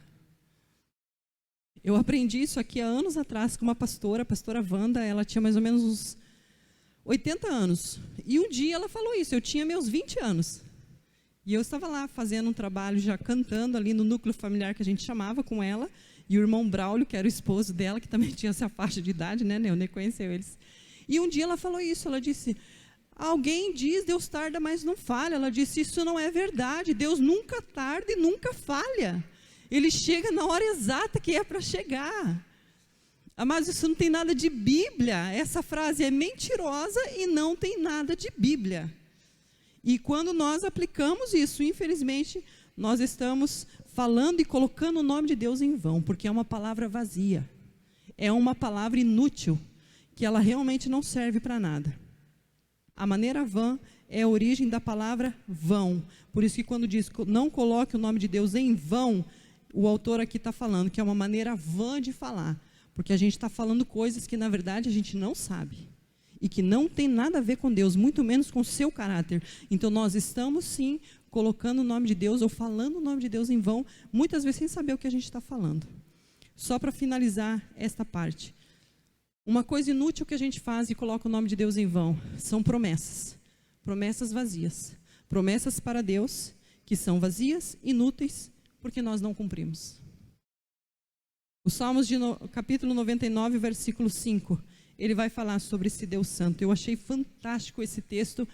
[SPEAKER 1] Eu aprendi isso aqui há anos atrás com uma pastora, a pastora Wanda. Ela tinha mais ou menos uns 80 anos. E um dia ela falou isso, eu tinha meus 20 anos. E eu estava lá fazendo um trabalho, já cantando ali no núcleo familiar que a gente chamava com ela. E o irmão Braulio, que era o esposo dela, que também tinha essa faixa de idade, né? Eu nem conheceu eles. E um dia ela falou isso, ela disse: alguém diz Deus tarda, mas não falha. Ela disse: isso não é verdade, Deus nunca tarda e nunca falha. Ele chega na hora exata que é para chegar. Mas isso não tem nada de Bíblia. Essa frase é mentirosa e não tem nada de Bíblia. E quando nós aplicamos isso, infelizmente, nós estamos falando e colocando o nome de Deus em vão, porque é uma palavra vazia. É uma palavra inútil, que ela realmente não serve para nada. A maneira vã é a origem da palavra vão. Por isso que quando diz não coloque o nome de Deus em vão, o autor aqui está falando que é uma maneira vã de falar. Porque a gente está falando coisas que na verdade a gente não sabe. E que não tem nada a ver com Deus, muito menos com o seu caráter. Então nós estamos sim colocando o nome de Deus ou falando o nome de Deus em vão, muitas vezes sem saber o que a gente está falando. Só para finalizar esta parte. Uma coisa inútil que a gente faz e coloca o nome de Deus em vão são promessas. Promessas vazias. Promessas para Deus que são vazias, inúteis, porque nós não cumprimos. O Salmos capítulo 99, versículo 5, ele vai falar sobre esse Deus Santo. Eu achei fantástico esse texto.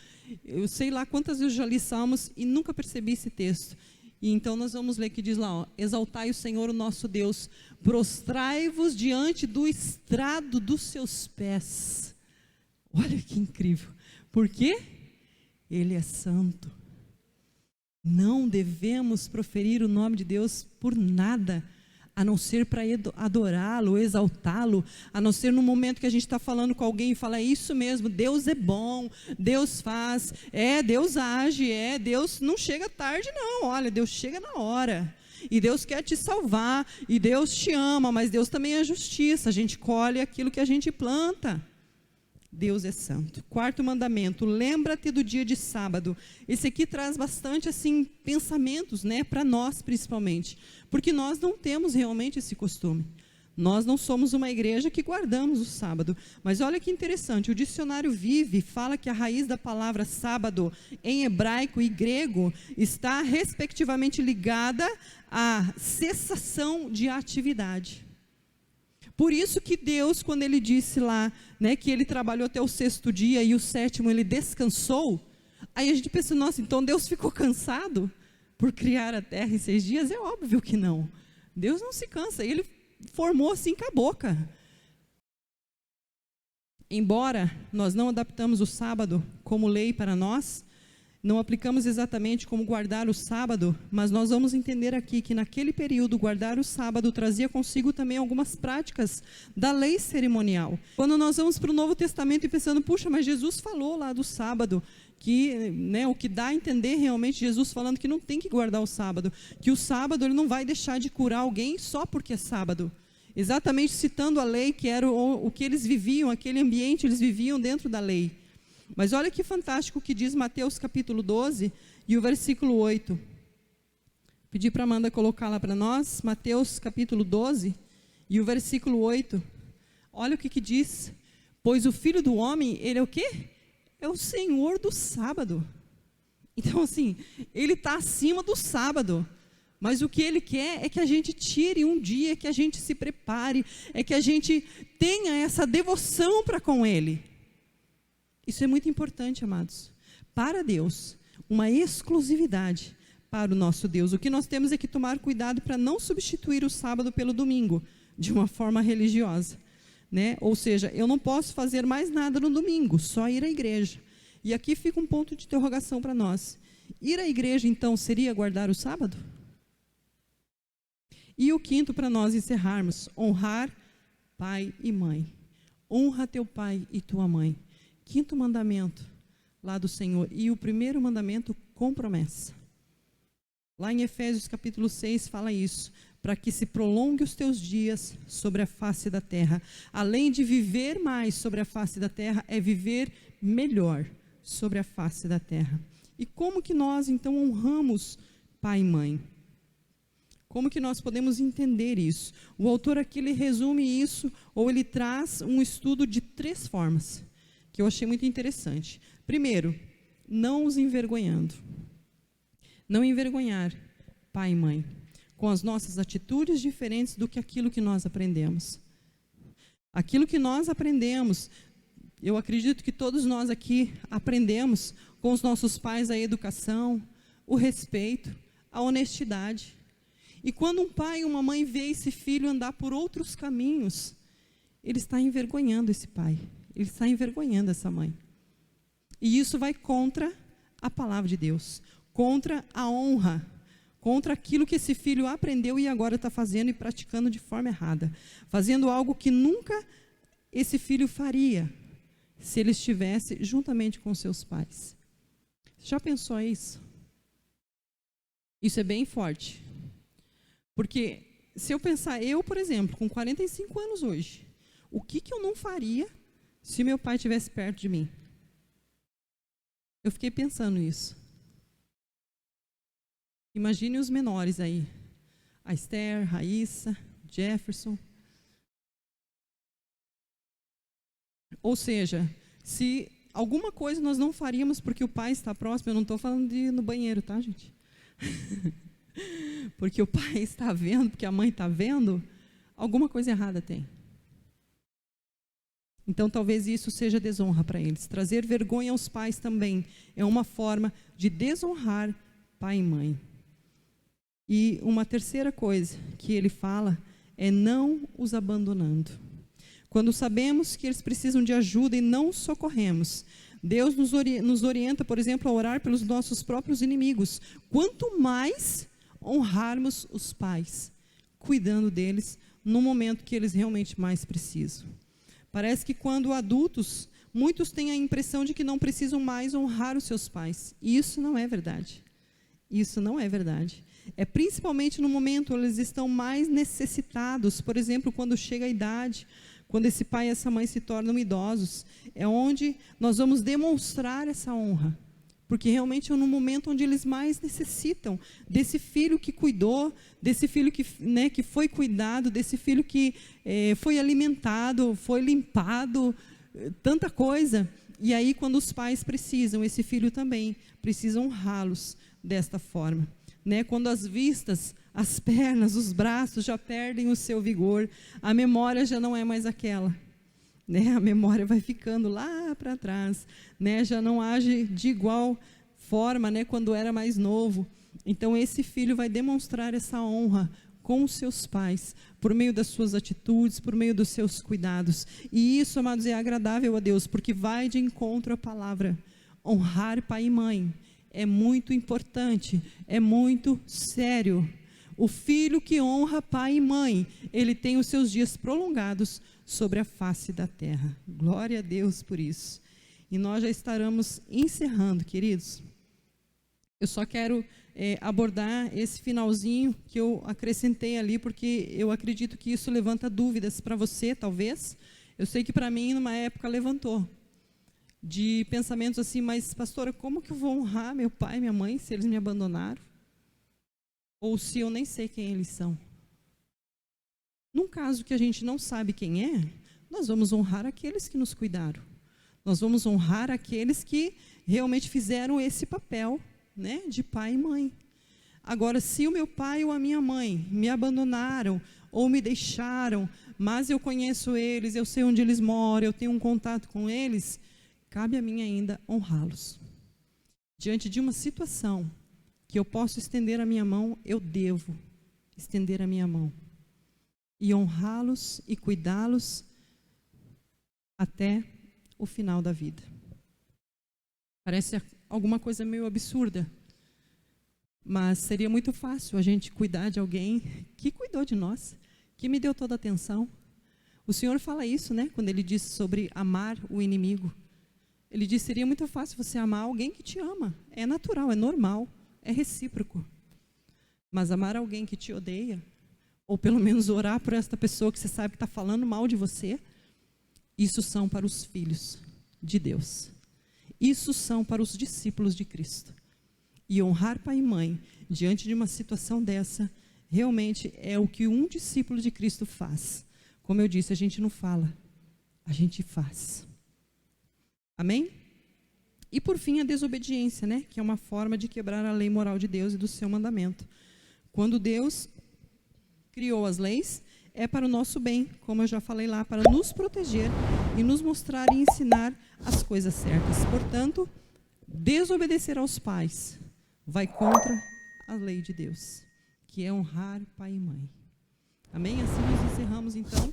[SPEAKER 1] Eu sei lá quantas vezes eu já li Salmos e nunca percebi esse texto. E então nós vamos ler que diz lá, ó, exaltai o Senhor, o nosso Deus, prostrai-vos diante do estrado dos seus pés. Olha que incrível. Por quê? Ele é santo. Não devemos proferir o nome de Deus por nada, a não ser para adorá-lo, exaltá-lo, a não ser no momento que a gente está falando com alguém e fala, é isso mesmo, Deus é bom, Deus faz, Deus age, Deus não chega tarde não, olha, Deus chega na hora, e Deus quer te salvar, e Deus te ama, mas Deus também é justiça, a gente colhe aquilo que a gente planta. Deus é santo. Quarto mandamento, lembra-te do dia de sábado. Esse aqui traz bastante assim pensamentos, né, para nós principalmente, porque nós não temos realmente esse costume. Nós não somos uma igreja que guardamos o sábado. Mas olha que interessante, o dicionário Vive fala que a raiz da palavra sábado em hebraico e grego está respectivamente ligada à cessação de atividade. Por isso que Deus, quando ele disse lá, né, que ele trabalhou até o sexto dia e o sétimo ele descansou, aí a gente pensa, nossa, então Deus ficou cansado por criar a terra em 6 dias? É óbvio que não. Deus não se cansa, ele formou assim com a boca. Embora nós não adaptamos o sábado como lei para nós, não aplicamos exatamente como guardar o sábado, mas nós vamos entender aqui que naquele período guardar o sábado trazia consigo também algumas práticas da lei cerimonial. Quando nós vamos para o Novo Testamento e pensando, puxa, mas Jesus falou lá do sábado, que, né, o que dá a entender realmente Jesus falando que não tem que guardar o sábado, que o sábado ele não vai deixar de curar alguém só porque é sábado. Exatamente citando a lei, que era o que eles viviam, aquele ambiente, eles viviam dentro da lei. Mas olha que fantástico o que diz Mateus capítulo 12 e o versículo 8. Pedi para a Amanda colocar lá para nós, Mateus capítulo 12 e o versículo 8. Olha o que diz. Pois o Filho do Homem, ele é o quê? É o Senhor do sábado. Então assim, ele está acima do sábado. Mas o que ele quer é que a gente tire um dia, que a gente se prepare, é que a gente tenha essa devoção para com ele. Isso é muito importante, amados. Para Deus, uma exclusividade para o nosso Deus. O que nós temos é que tomar cuidado para não substituir o sábado pelo domingo, de uma forma religiosa, né? Ou seja, eu não posso fazer mais nada no domingo, só ir à igreja. E aqui fica um ponto de interrogação para nós. Ir à igreja, então, seria guardar o sábado? E o quinto, para nós encerrarmos, honrar pai e mãe. Honra teu pai e tua mãe. Quinto mandamento lá do Senhor. E o primeiro mandamento com promessa. Lá em Efésios capítulo 6 fala isso. Para que se prolongue os teus dias sobre a face da terra. Além de viver mais sobre a face da terra, é viver melhor sobre a face da terra. E como que nós então honramos pai e mãe? Como que nós podemos entender isso? O autor aqui ele resume isso, ou ele traz um estudo de 3 formas, que eu achei muito interessante. Primeiro, não os envergonhando. Não envergonhar pai e mãe, com as nossas atitudes diferentes do que aquilo que nós aprendemos. Aquilo que nós aprendemos, eu acredito que todos nós aqui aprendemos com os nossos pais a educação, o respeito, a honestidade. E quando um pai e uma mãe vê esse filho andar por outros caminhos, ele está envergonhando esse pai, ele está envergonhando essa mãe. E isso vai contra a palavra de Deus, contra a honra, contra aquilo que esse filho aprendeu e agora está fazendo e praticando de forma errada, fazendo algo que nunca esse filho faria se ele estivesse juntamente com seus pais. Já pensou isso? Isso é bem forte. Porque se eu pensar, eu, por exemplo, com 45 anos hoje, o que eu não faria se meu pai estivesse perto de mim? Eu fiquei pensando nisso. Imagine os menores aí. A Esther, Raíssa, Jefferson. Ou seja, se alguma coisa nós não faríamos porque o pai está próximo, eu não estou falando de ir no banheiro, tá, gente? Porque o pai está vendo, porque a mãe está vendo, alguma coisa errada tem. Então, talvez isso seja desonra para eles. Trazer vergonha aos pais também é uma forma de desonrar pai e mãe. E uma terceira coisa que ele fala é não os abandonando. Quando sabemos que eles precisam de ajuda e não os socorremos, Deus nos orienta, por exemplo, a orar pelos nossos próprios inimigos. Quanto mais honrarmos os pais, cuidando deles no momento que eles realmente mais precisam. Parece que quando adultos, muitos têm a impressão de que não precisam mais honrar os seus pais. E isso não é verdade. Isso não é verdade. É principalmente no momento onde eles estão mais necessitados, por exemplo, quando chega a idade, quando esse pai e essa mãe se tornam idosos, é onde nós vamos demonstrar essa honra. Porque realmente é no momento onde eles mais necessitam desse filho que cuidou, desse filho que foi cuidado, desse filho que foi alimentado, foi limpado, tanta coisa. E aí, quando os pais precisam, esse filho também precisa honrá-los desta forma. Quando as vistas, as pernas, os braços já perdem o seu vigor, a memória já não é mais aquela. A memória vai ficando lá para trás, já não age de igual forma, quando era mais novo. Então esse filho vai demonstrar essa honra com os seus pais, por meio das suas atitudes, por meio dos seus cuidados. E isso, amados, é agradável a Deus, porque vai de encontro à palavra. Honrar pai e mãe é muito importante, é muito sério. O filho que honra pai e mãe, ele tem os seus dias prolongados sobre a face da terra. Glória a Deus por isso. E nós já estaremos encerrando, queridos. Eu só quero abordar esse finalzinho que eu acrescentei ali, porque eu acredito que isso levanta dúvidas para você, talvez. Eu sei que para mim, numa época, levantou. De pensamentos assim, mas pastora, como que eu vou honrar meu pai e minha mãe se eles me abandonaram? Ou se eu nem sei quem eles são? Num caso que a gente não sabe quem é, nós vamos honrar aqueles que nos cuidaram. Nós vamos honrar aqueles que realmente fizeram esse papel, de pai e mãe. Agora, se o meu pai ou a minha mãe me abandonaram ou me deixaram, mas eu conheço eles, eu sei onde eles moram, eu tenho um contato com eles, cabe a mim ainda honrá-los. Diante de uma situação que eu posso estender a minha mão, eu devo estender a minha mão e honrá-los e cuidá-los até o final da vida. Parece alguma coisa meio absurda, mas seria muito fácil a gente cuidar de alguém que cuidou de nós, que me deu toda a atenção. O Senhor fala isso, quando Ele disse sobre amar o inimigo. Ele disse, seria muito fácil você amar alguém que te ama. É natural, é normal, é recíproco. Mas amar alguém que te odeia, ou pelo menos orar por esta pessoa que você sabe que está falando mal de você, isso são para os filhos de Deus. Isso são para os discípulos de Cristo. E honrar pai e mãe, diante de uma situação dessa, realmente é o que um discípulo de Cristo faz. Como eu disse, a gente não fala, a gente faz. Amém? E por fim, a desobediência, que é uma forma de quebrar a lei moral de Deus e do seu mandamento. Quando Deus criou as leis, é para o nosso bem, como eu já falei lá, para nos proteger e nos mostrar e ensinar as coisas certas. Portanto, desobedecer aos pais vai contra a lei de Deus, que é honrar pai e mãe. Amém? Assim nós encerramos, então,